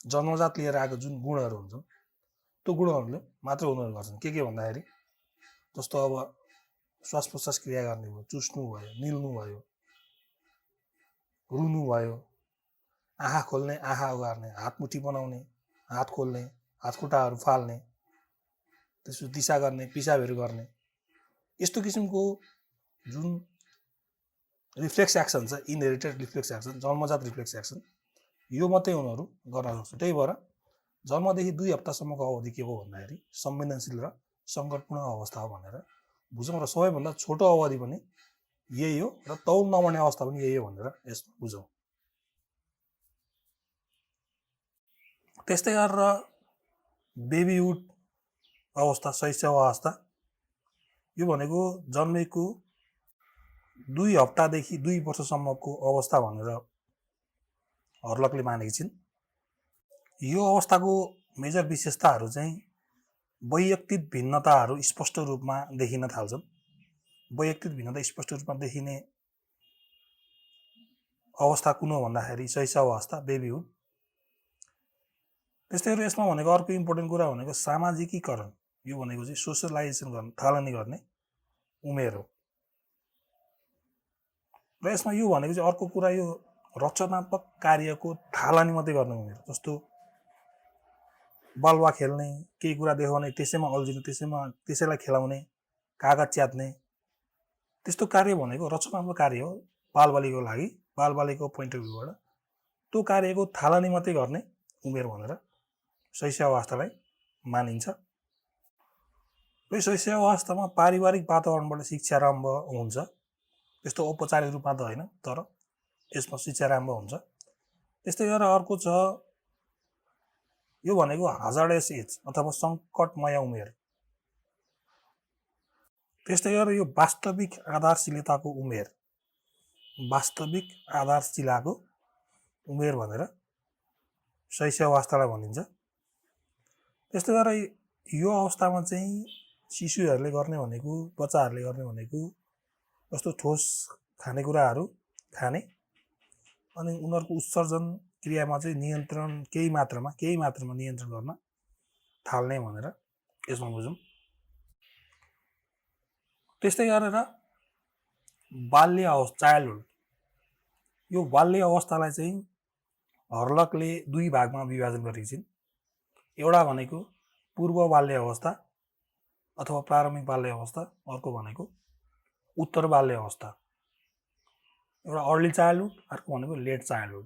जन्मजात लिएर आएको जुन गुणहरू हुन्छन् त्यो गुणहरूले मात्र उनीहरू गर्छन्। के भन्दाखेरि जस्तो अब श्वास प्रश्वास क्रिया गर्ने भयो, चुस्नु भयो, निल्नु भयो, रुनु भयो, आँखा खोल्ने, आँखा उगार्ने, हात मुठी बनाउने, हात खोल्ने, हात खुट्टाहरू फाल्ने, त्यसपछि दिशा गर्ने, पिसाबहरू गर्ने, यस्तो किसिमको जुन रिफ्लेक्स एक्सन छ, इनहेरिटेड रिफ्लेक्स एक्सन, जन्मजात रिफ्लेक्स एक्सन, यो मात्रै उनीहरू गर्न सक्छ। त्यही भएर जन्मदेखि 2 हप्तासम्मको अवधि के हो भन्दाखेरि संवेदनशील र सङ्कटपूर्ण अवस्था हो भनेर बुझौँ। र सबैभन्दा छोटो अवधि पनि यही हो र तौल नबढ्ने अवस्था पनि यही हो भनेर यसमा बुझौँ। त्यस्तै गरेर बेबीहुड अवस्था, शैशव अवस्था, यो भनेको जन्मेको 2 हप्तादेखि 2 वर्षसम्मको अवस्था भनेर हर्लकले मानेकी छिन्। यो अवस्थाको मेजर विशेषताहरू चाहिँ वैयक्तिक भिन्नताहरू स्पष्ट रूपमा देखिन थाल्छन्। वैयक्तिक भिन्नता स्पष्ट रूपमा देखिने अवस्था कुन हो भन्दाखेरि शैशव अवस्था, बेबीहुड। त्यस्तै गरी यसमा भनेको अर्को इम्पोर्टेन्ट कुरा भनेको सामाजिकीकरण। यो भनेको चाहिँ सोसियलाइजेसन गर्ने, थालनी गर्ने उमेर हो। र यसमा यो भनेको चाहिँ अर्को कुरा, यो रचनात्मक कार्यको थालनी मात्रै गर्ने उमेर। जस्तो बालुवा खेल्ने, केही कुरा देखाउने, त्यसैमा अल्झिने, त्यसैलाई खेलाउने, कागज च्यात्ने, त्यस्तो कार्य भनेको रचनात्मक कार्य हो बालबालिकाको लागि। बालबालिकाको पोइन्ट अफ भ्यूबाट त्यो कार्यको थालनी मात्रै गर्ने उमेर भनेर शैशव अवस्थालाई मानिन्छ। र शैशव अवस्थामा पारिवारिक वातावरणबाट शिक्षा आरम्भ हुन्छ। त्यस्तो औपचारिक रूपमा त होइन, तर यसमा शिक्षा आरम्भ हुन्छ। त्यस्तै गरेर अर्को छ यो भनेको हजार्डस एज अथवा सङ्कटमय उमेर। त्यस्तै गरेर यो वास्तविक आधारशिलाको उमेर भनेर शैशव अवस्थालाई भनिन्छ। त्यस्तै गरेर यो अवस्थामा चाहिँ शिशुहरूले गर्ने भनेको, बच्चाहरूले गर्ने भनेको जस्तो ठोस खानेकुराहरू खाने, अनि उनीहरूको उत्सर्जन क्रियामा चाहिँ नियन्त्रण केही मात्रामा नियन्त्रण गर्न थाल्ने भनेर यसमा बुझौँ। त्यस्तै गरेर बाल्य अवस्था, चाइल्डहुड, यो बाल्य अवस्थालाई चाहिँ हर्लकले 2 भागमा विभाजन गरेकी छिन्। एउटा भनेको पूर्व बाल्य अवस्था अथवा प्रारम्भिक बाल्य अवस्था, अर्को भनेको उत्तर बाल्य अवस्था। एउटा अर्ली चाइल्डहुड, अर्को भनेको लेट चाइल्डहुड।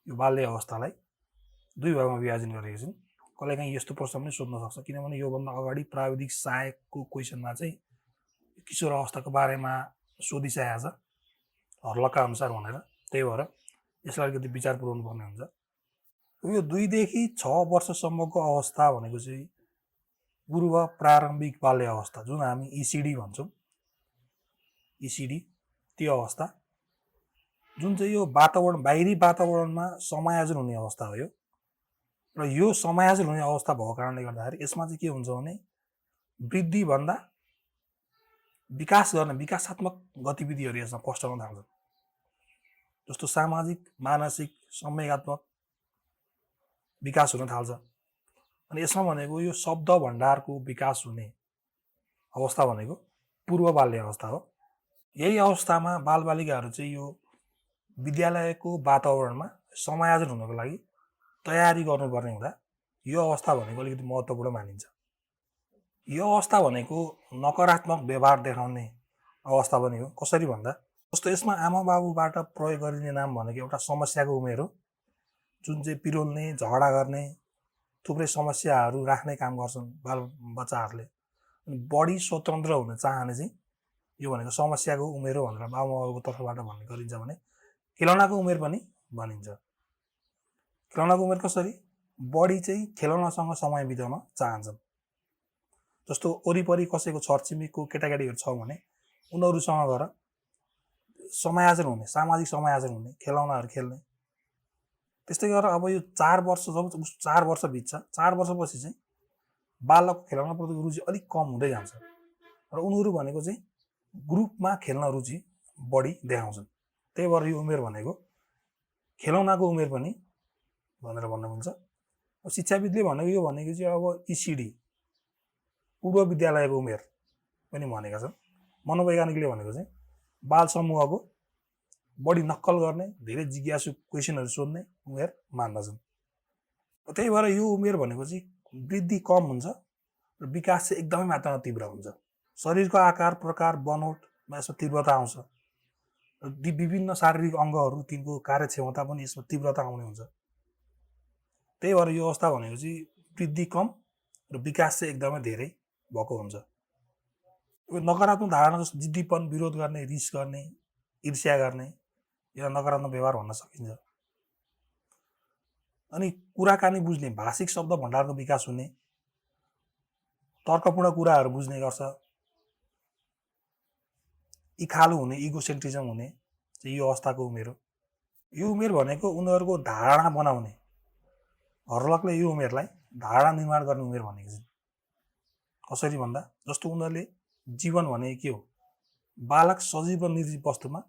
यो बाल्य अवस्थालाई 2 भागमा विभाजन गरेको छन्। कहिलेकाहीँ यस्तो प्रश्न पनि सोध्न सक्छ, किनभने योभन्दा अगाडि प्राविधिक सहायकको क्वेसनमा चाहिँ किशोर अवस्थाको बारेमा सोधिसकेको छ हर्लक्का अनुसार भनेर। त्यही भएर यसलाई अलिकति विचार पुर्याउनु पर्ने हुन्छ। यो 2 देखि 6 वर्षसम्मको अवस्था भनेको चाहिँ पूर्व प्रारम्भिक बाल्य अवस्था, जुन हामी इसिडी भन्छौँ, इसिडी त्यो अवस्था जुन चाहिँ यो वातावरण बाहिरी वातावरणमा समायोजन हुने अवस्था हो। र यो समायोजन हुने अवस्था भएको कारणले गर्दाखेरि यसमा चाहिँ के हुन्छ भने वृद्धिभन्दा विकास गर्ने विकासात्मक गतिविधिहरू यसमा पस्टन थाल्छन्, जस्तो सामाजिक, मानसिक, संवेगात्मक विकास हुन थाल्छ। अनि यसमा भनेको यो शब्द भण्डारको विकास हुने अवस्था भनेको पूर्व बाल्य अवस्था हो। यही अवस्थामा बालबालिकाहरू चाहिँ यो विद्यालयको वातावरणमा समायोजन हुनको लागि तयारी गर्नुपर्ने हुँदा यो अवस्था भनेको अलिकति महत्त्वपूर्ण मानिन्छ। यो अवस्था भनेको नकारात्मक व्यवहार देखाउने अवस्था पनि हो। कसरी भन्दा जस्तो यसमा आमा बाबुबाट प्रयोग गरिने नाम भनेको एउटा समस्याको उमेर हो, जुन चाहिँ पिरोल्ने, झगडा गर्ने, थुप्रै समस्याहरू राख्ने काम गर्छन् बाल बच्चाहरूले। अनि बढी स्वतन्त्र हुन चाहने चाहिँ यो भनेको समस्याको उमेर हो भनेर बाबुआमाको तर्फबाट भन्ने गरिन्छ। भने खेलौनाको उमेर पनि भनिन्छ। खेलौनाको उमेर कसरी? बढी चाहिँ खेलौनासँग समय बिताउन चाहन्छन्। जस्तो वरिपरि कसैको छरछिमेकको केटाकेटीहरू छ भने उनीहरूसँग गएर समायोजन हुने, सामाजिक समायोजन हुने, खेलौनाहरू खेल्ने। त्यस्तै गरेर अब यो 4 वर्ष जब 4 वर्ष बित्छ, 4 वर्षपछि चाहिँ बालकको खेलौनाप्रतिको रुचि अलिक कम हुँदै जान्छ र उनीहरू भनेको चाहिँ ग्रुपमा खेल्न रुचि बढी देखाउँछन्। त्यही भएर यो उमेर भनेको खेलौनाको उमेर पनि भनेर भन्नुहुन्छ। शिक्षाविदले भनेको यो भनेको चाहिँ अब इसिडी पूर्व विद्यालयको उमेर पनि भनेका छन्। मनोवैज्ञानिकले भनेको चाहिँ बाल समूहको बढी नक्कल गर्ने, धेरै जिज्ञासु क्वेसनहरू सोध्ने उमेर मान्दछन्। त्यही भएर यो उमेर भनेको चाहिँ वृद्धि कम हुन्छ र विकास चाहिँ एकदमै मात्रामा तीव्र हुन्छ। शरीरको आकार, प्रकार, बनोटमा यसमा तीव्रता आउँछ र विभिन्न शारीरिक अङ्गहरू, तिनको कार्यक्षमता पनि यसमा तीव्रता आउने हुन्छ। त्यही भएर यो अवस्था भनेको चाहिँ वृद्धि कम र विकास चाहिँ एकदमै धेरै भएको हुन्छ। यो नकारात्मक धारणा जस्तो जिद्दीपन, विरोध गर्ने, रिस गर्ने, ईर्ष्या गर्ने, यो नकारात्मक व्यवहार भन्न सकिन्छ। अनि कुराकानी बुझ्ने, भाषिक शब्द भण्डारको विकास हुने, तर्कपूर्ण कुराहरू बुझ्ने गर्छ, इखालु हुने, इगोसेन्ट्रिजम हुने चाहिँ यो अवस्थाको उमेर हो। यो उमेर भनेको उनीहरूको धारणा बनाउने, हर्लकले यो उमेरलाई धारणा निर्माण गर्ने उमेर भनेको छ। कसरी भन्दा जस्तो उनीहरूले जीवन भनेको के हो, बालक सजीव र निर्जीव वस्तुमा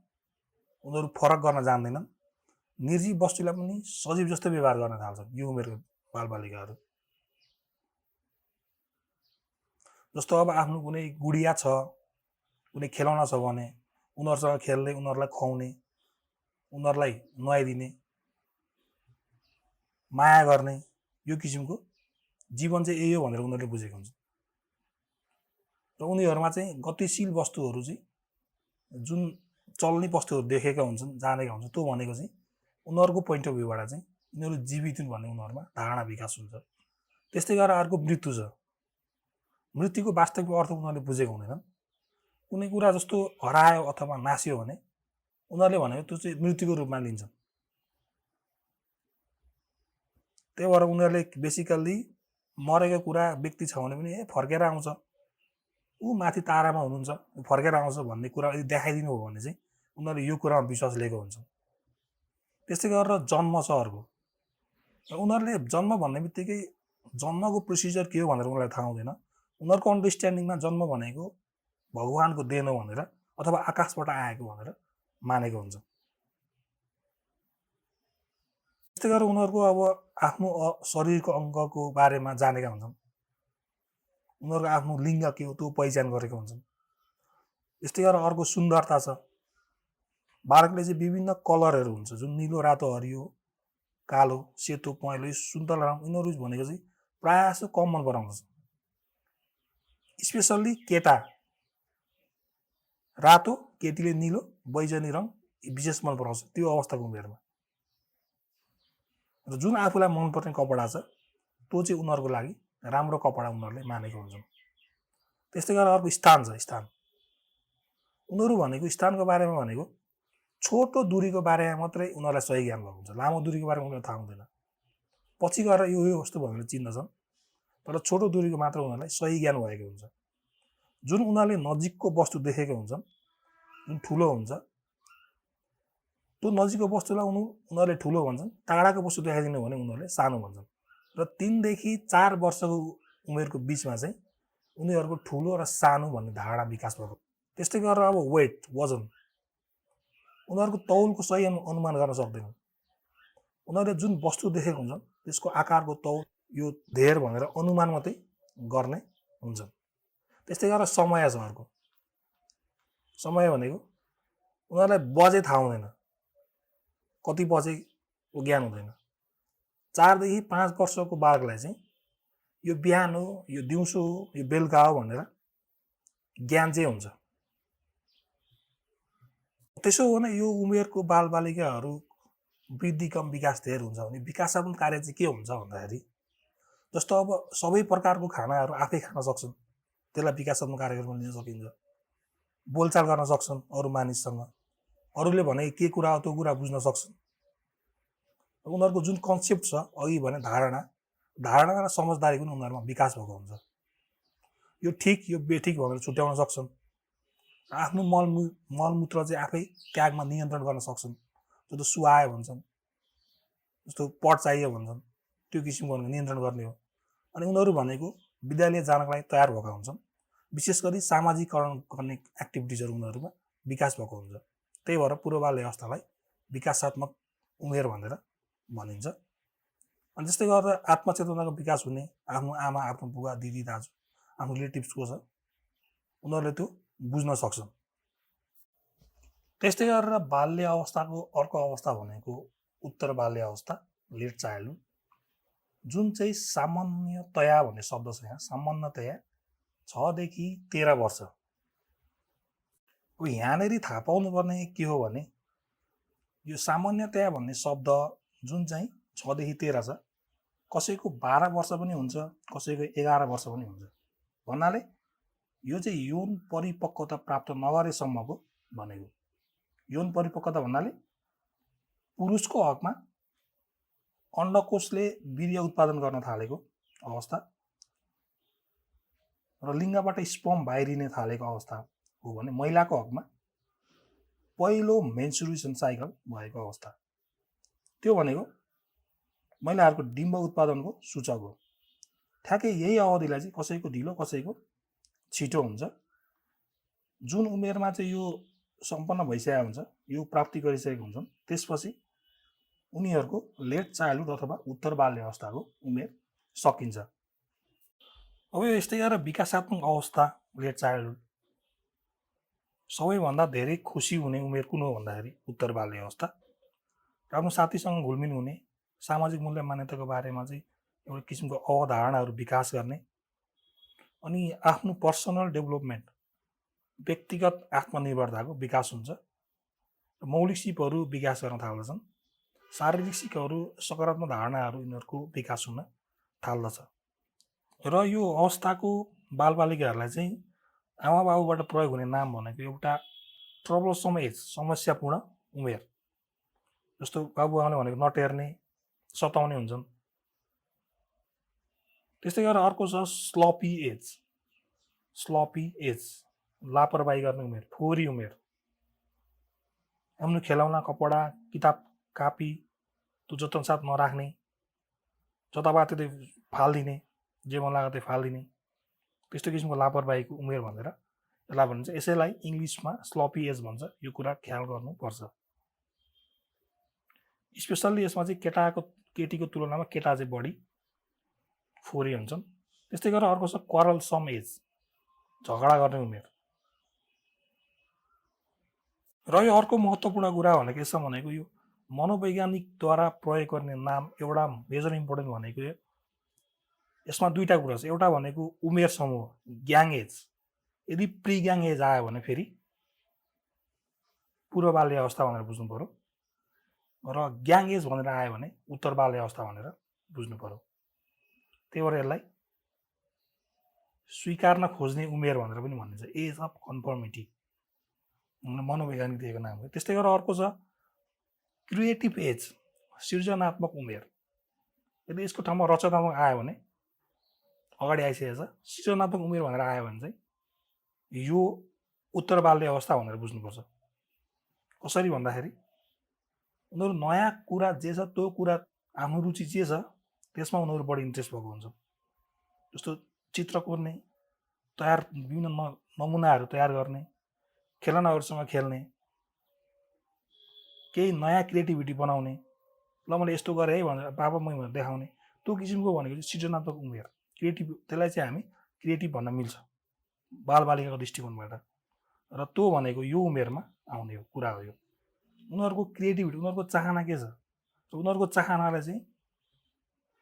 उनीहरू फरक गर्न जान्दैनन्। निर्जीव वस्तुलाई पनि सजीव जस्तो व्यवहार गर्न थाल्छन् यो उमेरको बालबालिकाहरू। जस्तो अब आफ्नो कुनै गुडिया छ, कुनै खेलौना छ भने उनीहरूसँग खेल्ने, उनीहरूलाई खुवाउने, उनीहरूलाई नुहाइदिने, माया गर्ने, यो किसिमको जीवन चाहिँ यही हो भनेर उनीहरूले बुझेको हुन्छ। र उनीहरूमा चाहिँ गतिशील वस्तुहरू चाहिँ जुन चल्ने वस्तुहरू देखेका हुन्छन्, जानेका हुन्छन्, त्यो भनेको चाहिँ उनीहरूको पोइन्ट अफ भ्यूबाट चाहिँ यिनीहरू जीवित हुन् भन्ने उनीहरूमा धारणा विकास हुन्छ। त्यस्तै गरेर अर्को मृत्यु छ। मृत्युको वास्तविक अर्थ उनीहरूले बुझेको हुँदैनन्। कुनै कुरा जस्तो हरायो अथवा नास्यो भने उनीहरूले भनेको त्यो चाहिँ मृत्युको रूपमा लिन्छन्। त्यही भएर उनीहरूले बेसिकल्ली मरेको कुरा व्यक्ति छ भने पनि फर्केर आउँछ, ऊ माथि तारामा हुनुहुन्छ, ऊ फर्केर आउँछ भन्ने कुरा यदि देखाइदिनु हो भने चाहिँ उनीहरूले यो कुरामा विश्वास लिएको हुन्छ। त्यस्तै गरेर जन्म छ अर्को। र उनीहरूले जन्म भन्ने बित्तिकै जन्मको प्रोसिजर के हो भनेर उनीहरूलाई थाहा हुँदैन। उनीहरूको अन्डरस्ट्यान्डिङमा जन्म भनेको भगवानको देन हो भनेर अथवा आकाशबाट आएको भनेर मानेको हुन्छ। त्यस्तै गरेर उनीहरूको अब आफ्नो शरीरको अङ्गको बारेमा जानेका हुन्छन्, उनीहरूको आफ्नो लिङ्ग के हो त्यो पहिचान गरेका हुन्छन्। त्यस्तै गरेर अर्को सुन्दरता छ। बालकले चाहिँ विभिन्न कलरहरू हुन्छ, जुन निलो, रातो, हरियो, कालो, सेतो, पहेँलो, सुन्तला रङ, यिनीहरू भनेको चाहिँ प्रायः जसो कम मन पराउँछ। स्पेसल्ली केटा रातो, केटीले निलो, बैजनी रङ विशेष मन पराउँछ त्यो अवस्थाको उमेरमा। र जुन आफूलाई मनपर्ने कपडा छ त्यो चाहिँ उनीहरूको लागि राम्रो कपडा उनीहरूले मानेको हुन्छन्। त्यस्तै गरेर अर्को स्थान छ। स्थान उनीहरू भनेको स्थानको बारेमा भनेको छोटो दूरीको बारेमा मात्रै उनीहरूलाई सही ज्ञान भएको हुन्छ, लामो दूरीको बारेमा उनीहरूलाई थाहा हुँदैन। पछि गएर यो वस्तु भनेर चिन्दछन्, तर छोटो दूरीको मात्र उनीहरूलाई सही ज्ञान भएको हुन्छ। जुन उनीहरूले नजिकको वस्तु देखेको हुन्छन्, जुन ठुलो हुन्छ, त्यो नजिकको वस्तुलाई उनीहरूले ठुलो भन्छन्, टाढाको वस्तु देखाइदिनु भने उनीहरूले सानो भन्छन्। र 3 देखि 4 वर्षको उमेरको बिचमा चाहिँ उनीहरूको ठुलो र सानो भन्ने धारणा विकास भएको। त्यस्तै गरेर अब वेट, वजन, उनीहरूको तौलको सही अनुमान गर्न सक्दैनन्। उनीहरूले जुन वस्तु देखेको हुन्छन् त्यसको आकारको तौल यो धेर भनेर अनुमान मात्रै गर्ने हुन्छन्। त्यस्तै गरेर समय छ अर्को। समय भनेको उनीहरूलाई बजे थाहा हुँदैन, कति बजेको ज्ञान हुँदैन। 4 देखि 5 वर्षको बालकलाई चाहिँ यो बिहान हो, यो दिउँसो हो, यो बेलुका हो भनेर ज्ञान चाहिँ हुन्छ। त्यसो हो भने यो उमेरको बालबालिकाहरू वृद्धि कम विकास धेर हुन्छ भने विकासात्मक कार्य चाहिँ के हुन्छ भन्दाखेरि, जस्तो अब सबै प्रकारको खानाहरू आफै खान सक्छन्, त्यसलाई विकासात्मक कार्यक्रममा लिन सकिन्छ। बोलचाल गर्न सक्छन् अरू मानिससँग, अरूले भने के कुरा हो त्यो कुरा बुझ्न सक्छन्। उनीहरूको जुन कन्सेप्ट छ, अघि भने धारणा र समझदारी पनि उनीहरूमा विकास भएको हुन्छ। यो ठिक यो बेठिक भनेर छुट्याउन सक्छन्। आफ्नो मलमूत्र चाहिँ आफै त्यागमा नियन्त्रण गर्न सक्छन्। जस्तो सुहायो भन्छन्, जस्तो पट चाहियो भन्छन्, त्यो किसिमको नियन्त्रण गर्ने हो। अनि उनीहरू भनेको विद्यालय जानका लागि तयार भएका हुन्छन्। विशेष गरी सामाजिकरण गर्ने एक्टिभिटिजहरू उनीहरूमा विकास भएको हुन्छ। त्यही भएर पूर्व बाल्य अवस्थालाई विकासात्मक उमेर भनेर भनिन्छ। अनि त्यस्तै गरेर आत्मचेतनाको विकास हुने आफ्नो आमा, आफ्नो बुवा, दिदी, दाजु, आफ्नो रिलेटिभ्सको छ, उनीहरूले त्यो बुझ्न सक्छन्। त्यस्तै गरेर बाल्य अवस्थाको अर्को अवस्था भनेको उत्तर बाल्य अवस्था, लेट चाइल्डहुड, जुन चाहिँ सामान्यतया भन्ने शब्द छ यहाँ, सामान्यतया 6 देखि 13 वर्ष। अब यहाँनिर थाहा पाउनुपर्ने के हो भने यो सामान्यतया भन्ने शब्द जुन चाहिँ 6 देखि 13 छ, कसैको 12 वर्ष पनि हुन्छ, कसैको 11 वर्ष पनि हुन्छ। भन्नाले यो चाहिँ यौन परिपक्वता प्राप्त नगरेसम्मको भनेको। यौन परिपक्वता भन्नाले पुरुषको हकमा अण्डकोशले वीर्य उत्पादन गर्न थालेको अवस्था र लिङ्गबाट स्पर्म बाहिरिने थालेको अवस्था हो भने महिलाको हकमा पहिलो मेन्स्ट्रुएसन साइकल भएको अवस्था। त्यो भनेको महिलाहरूको डिम्ब उत्पादनको सूचक हो। ठ्याक्कै यही अवधिलाई चाहिँ कसैको ढिलो कसैको छिटो हुन्छ। जुन उमेरमा चाहिँ यो सम्पन्न भइसकेको हुन्छ, यो प्राप्ति गरिसकेको हुन्छन्, त्यसपछि उनीहरूको लेट चाइल्डहुड अथवा उत्तर बाल्य अवस्थाको उमेर सकिन्छ। अब यो यस्तै गरेर विकासात्मक अवस्था लेट चाइल्डहुड, सबैभन्दा धेरै खुसी हुने उमेर कुन हो भन्दाखेरि उत्तर बाल्य अवस्था। आफ्नो साथीसँग घुलमिल हुने, सामाजिक मूल्य मान्यताको बारेमा चाहिँ एउटा किसिमको अवधारणाहरू विकास गर्ने, अनि आफ्नो पर्सनल डेभलपमेन्ट, व्यक्तिगत आत्मनिर्भरताको विकास हुन्छ। मौलिक सिपहरू विकास गर्न थाल्दछन्। शारीरिक सिपहरू, सकारात्मक धारणाहरू यिनीहरूको विकास हुन थाल्दछ। र यो अवस्थाको बालबालिकाहरूलाई चाहिँ आमा बाबुबाट प्रयोग हुने नाम भनेको एउटा ट्रबलसम एज, समस्यापूर्ण उमेर। जस्तो बाबुआमाले भनेको नटेर्ने, सताउने हुन्छन्। त्यस्तै गरेर अर्को छ स्लपी एज। स्लपी एज, लापरवाही गर्ने उमेर, फोहोरी उमेर। आफ्नो खेलौना, कपडा, किताब, कापी त्यो जतनसाथ नराख्ने, जताभातै फालिदिने, जे मन लाग्यो त्यो फालिदिने, त्यस्तो किसिमको लापरवाहीको उमेर भनेर यसलाई भनिन्छ। यसैलाई इङ्ग्लिसमा स्लपी एज भन्छ। यो कुरा ख्याल गर्नुपर्छ। स्पेसल्ली यसमा चाहिँ केटीको तुलनामा केटा चाहिँ बढी फोहोरी हुन्छन्। त्यस्तै गरेर अर्को छ क्वारलसम एज, झगडा गर्ने उमेर। र यो अर्को महत्त्वपूर्ण कुरा भनेको यसमा भनेको यो मनोवैज्ञानिकद्वारा प्रयोग गर्ने नाम एउटा मेजर इम्पोर्टेन्ट भनेको यसमा दुईटा कुरा छ। एउटा भनेको उमेर समूह, ग्याङ एज। यदि प्री ग्याङ एज आयो भने फेरि पूर्व बाल्य अवस्था भनेर बुझ्नु पर्यो, र ग्याङ एज भनेर आयो भने उत्तर बाल्य अवस्था भनेर बुझ्नु पर्यो। त्यही भएर यसलाई स्वीकार्न खोज्ने उमेर भनेर पनि भनिन्छ, एज अफ कन्फर्मिटी। मनोवैज्ञानिक दिएको नाम हो। त्यस्तै गरेर अर्को छ क्रिएटिभ एज, सृजनात्मक उमेर। यदि यसको ठाउँमा रचनात्मक आयो भने अगाडि आइसकेको छ, सृजनात्मक उमेर भनेर आयो भने चाहिँ यो उत्तर बाल्य अवस्था भनेर बुझ्नुपर्छ। कसरी भन्दाखेरि उनीहरू नयाँ कुरा जे छ त्यो कुरा आफ्नो रुचि जे छ त्यसमा उनीहरू बढी इन्ट्रेस्ट भएको हुन्छ। जस्तो चित्र कोर्ने, तयार विभिन्न नमुनाहरू तयार गर्ने, खेलनाहरूसँग खेल्ने, केही नयाँ क्रिएटिभिटी बनाउने, ल मैले यस्तो गरेँ है भनेर बाबा मै भनेर देखाउने, त्यो किसिमको भनेको चाहिँ सृजनात्मक उमेर, क्रिएटिभ। त्यसलाई चाहिँ हामी क्रिएटिभ भन्न मिल्छ बालबालिकाको दृष्टिकोणबाट। र त्यो भनेको यो उमेरमा आउने कुरा हो। यो उनीहरूको क्रिएटिभिटी, उनीहरूको चाहना के छ, उनीहरूको चाहनालाई चाहिँ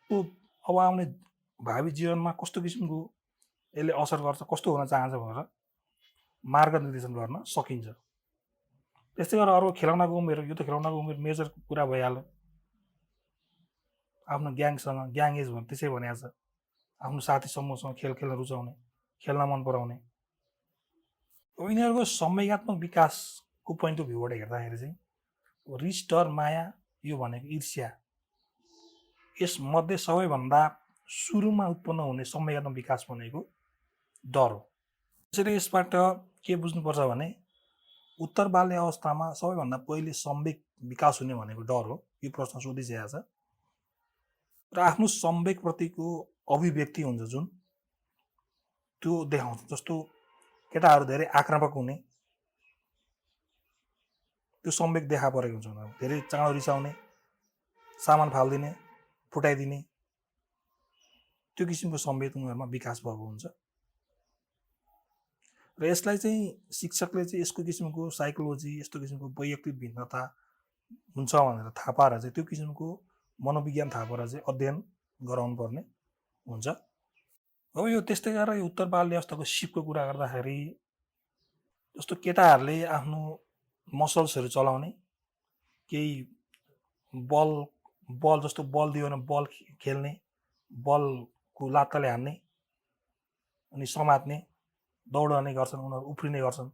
त्यो अब आउने भावी जीवनमा कस्तो किसिमको यसले असर गर्छ, कस्तो हुन चाहन्छ भनेर मार्गनिर्देशन गर्न सकिन्छ। त्यस्तै गरेर अर्को खेलौनाको उमेर, यो त खेलौनाको उमेर मेजर कुरा भइहाल्यो। आफ्नो ग्याङसँग, ग्याङ एज भने त्यसै भनेको छ, आफ्नो साथी समूहसँग खेल खेल्न रुचाउने, खेल्न मन पराउने। यिनीहरूको संवेगात्मक विकासको पोइन्ट अफ भ्यूबाट हेर्दाखेरि चाहिँ रिस, डर, माया, यो भनेको ईर्ष्या, यसमध्ये सबैभन्दा सुरुमा उत्पन्न हुने संवेगात्मक विकास भनेको डर हो। त्यसैले यसबाट के बुझ्नुपर्छ भने उत्तर बाल्य अवस्थामा सबैभन्दा पहिले संवेग विकास हुने भनेको डर हो। यो प्रश्न सोधिसकेको छ। र आफ्नो संवेगप्रतिको अभिव्यक्ति हुन्छ जुन, त्यो देखाउँछ। जस्तो केटाहरू धेरै आक्रामक हुने, त्यो संवेग देखा परेको हुन्छ उनीहरू। धेरै चाँडो रिसाउने, सामान फालिदिने, फुटाइदिने, त्यो किसिमको संवेग उनीहरूमा विकास भएको हुन्छ। र यसलाई चाहिँ शिक्षकले चाहिँ यसको किसिमको साइकोलोजी, यस्तो किसिमको वैयक्तिक भिन्नता हुन्छ भनेर थाहा पाएर चाहिँ त्यो किसिमको मनोविज्ञान थाहा पाएर चाहिँ अध्ययन गराउनु पर्ने हुन्छ। अब यो त्यस्तै गरेर यो उत्तर बाल्य अवस्थाको सिपको कुरा गर्दाखेरि जस्तो केटाहरूले आफ्नो मसल्सहरू चलाउने, केही बल जस्तो बल दियो भने बल खेल्ने, बलको लात्ताले हान्ने अनि समात्ने, दौडने गर्छन्, उनीहरू उफ्रिने गर्छन्।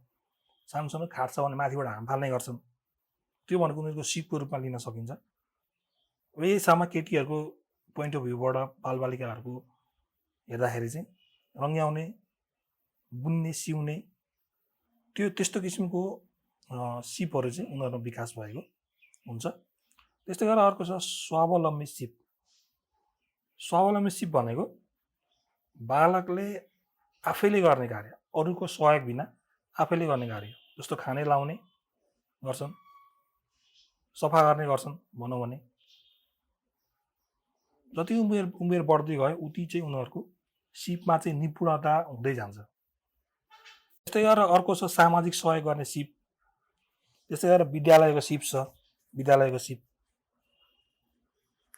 सानो सानो खाट छ भने माथिबाट हाम फाल्ने गर्छन्। त्यो भनेको उनीहरूको सिपको रूपमा लिन सकिन्छ। यही सामा केटीहरूको पोइन्ट अफ भ्यूबाट बालबालिकाहरूको हेर्दाखेरि चाहिँ रङ्ग्याउने, बुन्ने, सिउने, त्यो त्यस्तो किसिमको सिपहरू चाहिँ उनीहरूमा विकास भएको हुन्छ। त्यस्तै गरेर अर्को छ स्वावलम्बी सिप। स्वावलम्बी सिप भनेको बालकले आफैले गर्ने कार्य, अरूको सहयोग बिना आफैले गर्ने कार्य। जस्तो खाने लाउने गर्छन्, सफा गर्ने गर्छन् भनौँ भने। जति उमेर बढ्दै गयो उति चाहिँ उनीहरूको सिपमा चाहिँ निपुणता हुँदै जान्छ। त्यस्तै गरेर अर्को छ सामाजिक सहयोग गर्ने सिप। त्यस्तै गरेर विद्यालयको सिप छ। विद्यालयको सिप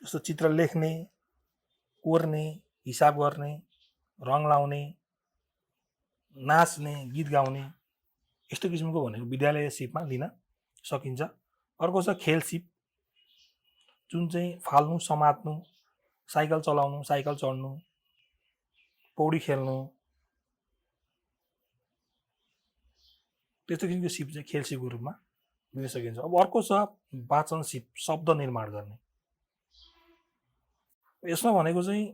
जस्तो चित्र लेख्ने, कोर्ने, हिसाब गर्ने, रङ लाउने, नाच्ने, गीत गाउने, यस्तो किसिमको भनेको विद्यालय सिपमा लिन सकिन्छ। अर्को छ खेल सिप, जुन चाहिँ फाल्नु, समात्नु, साइकल चलाउनु, साइकल चढ्नु, पौडी खेल्नु, त्यस्तो किसिमको सिप चाहिँ खेल सिपको रूपमा लिन सकिन्छ। अब अर्को छ वाचन सिप, शब्द निर्माण गर्ने। यसमा भनेको चाहिँ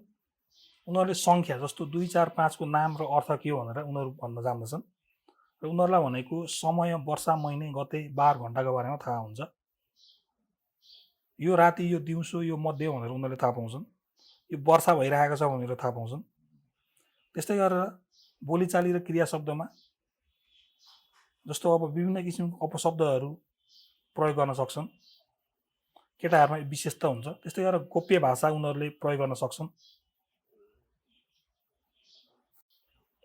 उनीहरूले सङ्ख्या जस्तो 2, 4, 5 को नाम र अर्थ के हो भनेर उनीहरू भन्न जान्दछन्। र उनीहरूलाई भनेको समय, वर्ष, महिने, गते, बार, घण्टाको बारेमा थाहा हुन्छ। यो राति, यो दिउँसो, यो मध्य भनेर उनीहरूले थाहा पाउँछन्। यो वर्षा भइरहेको छ भनेर थाहा पाउँछन्। त्यस्तै गरेर बोलीचाली र क्रिया शब्दमा जस्तो अब विभिन्न किसिमको अपशब्दहरू प्रयोग गर्न सक्छन्। केटाहरूमा विशेषता हुन्छ। त्यस्तै गरेर गोप्य भाषा उनीहरूले प्रयोग गर्न सक्छन्।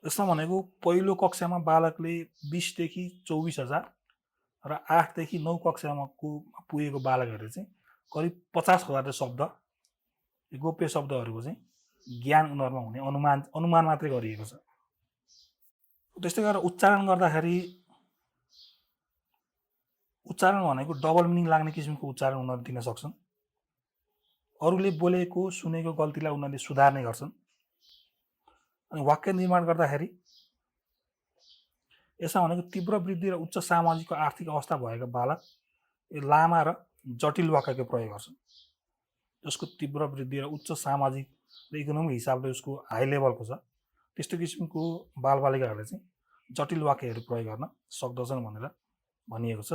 यसमा भनेको पहिलो कक्षामा बालकले 20 देखि 24,000 र 8 देखि 9 कक्षामा पुगेको बालकहरूले चाहिँ करिब 50,000 शब्द, गोप्य शब्दहरूको चाहिँ ज्ञान उनीहरूमा हुने अनुमान मात्रै गरिएको छ। त्यस्तै गरेर उच्चारण गर्दाखेरि उच्चारण भनेको डबल मिनिङ लाग्ने किसिमको उच्चारण उनीहरू दिन सक्छन्। अरूले बोलेको, सुनेको गल्तीलाई उनीहरूले सुधार्ने गर्छन्। अनि वाक्य निर्माण गर्दाखेरि यसमा भनेको तीव्र वृद्धि र उच्च सामाजिक र आर्थिक अवस्था भएका बालक यो लामा र जटिल वाक्यको प्रयोग गर्छन्। जसको तीव्र वृद्धि र उच्च सामाजिक र इकोनोमिक हिसाबले उसको हाई लेभलको छ, त्यस्तो किसिमको बालबालिकाहरूले चाहिँ जटिल वाक्यहरू प्रयोग गर्न सक्दछन् भनेर भनिएको छ।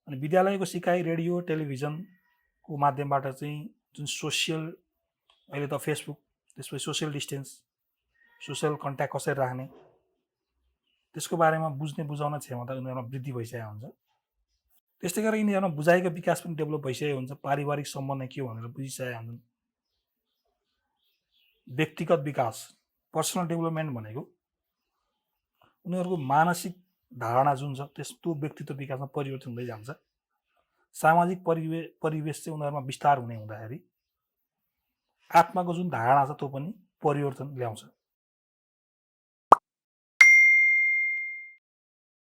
अनि विद्यालयको सिकाइ रेडियो टेलिभिजनको माध्यमबाट चाहिँ जुन सोसियल, अहिले त फेसबुक, त्यसपछि सोसियल डिस्टेन्स, सोसियल कन्ट्याक्ट कसरी राख्ने, त्यसको बारेमा बुझ्ने बुझाउने क्षमता उनीहरूमा वृद्धि भइसकेको हुन्छ। त्यस्तै गरेर यिनीहरूमा बुझाइको विकास पनि डेभलप भइसकेको हुन्छ, पारिवारिक सम्बन्ध के हो भनेर बुझिसकेका हुन्छन्। व्यक्तिगत विकास, पर्सनल डेभलपमेन्ट भनेको उनीहरूको मानसिक धारणा जुन छ त्यो व्यक्तित्व विकासमा परिवर्तन हुँदै जान्छ। सामाजिक परिवेश चाहिँ उनीहरूमा विस्तार हुने हुँदाखेरि आत्माको जुन धारणा छ त्यो पनि परिवर्तन ल्याउँछ।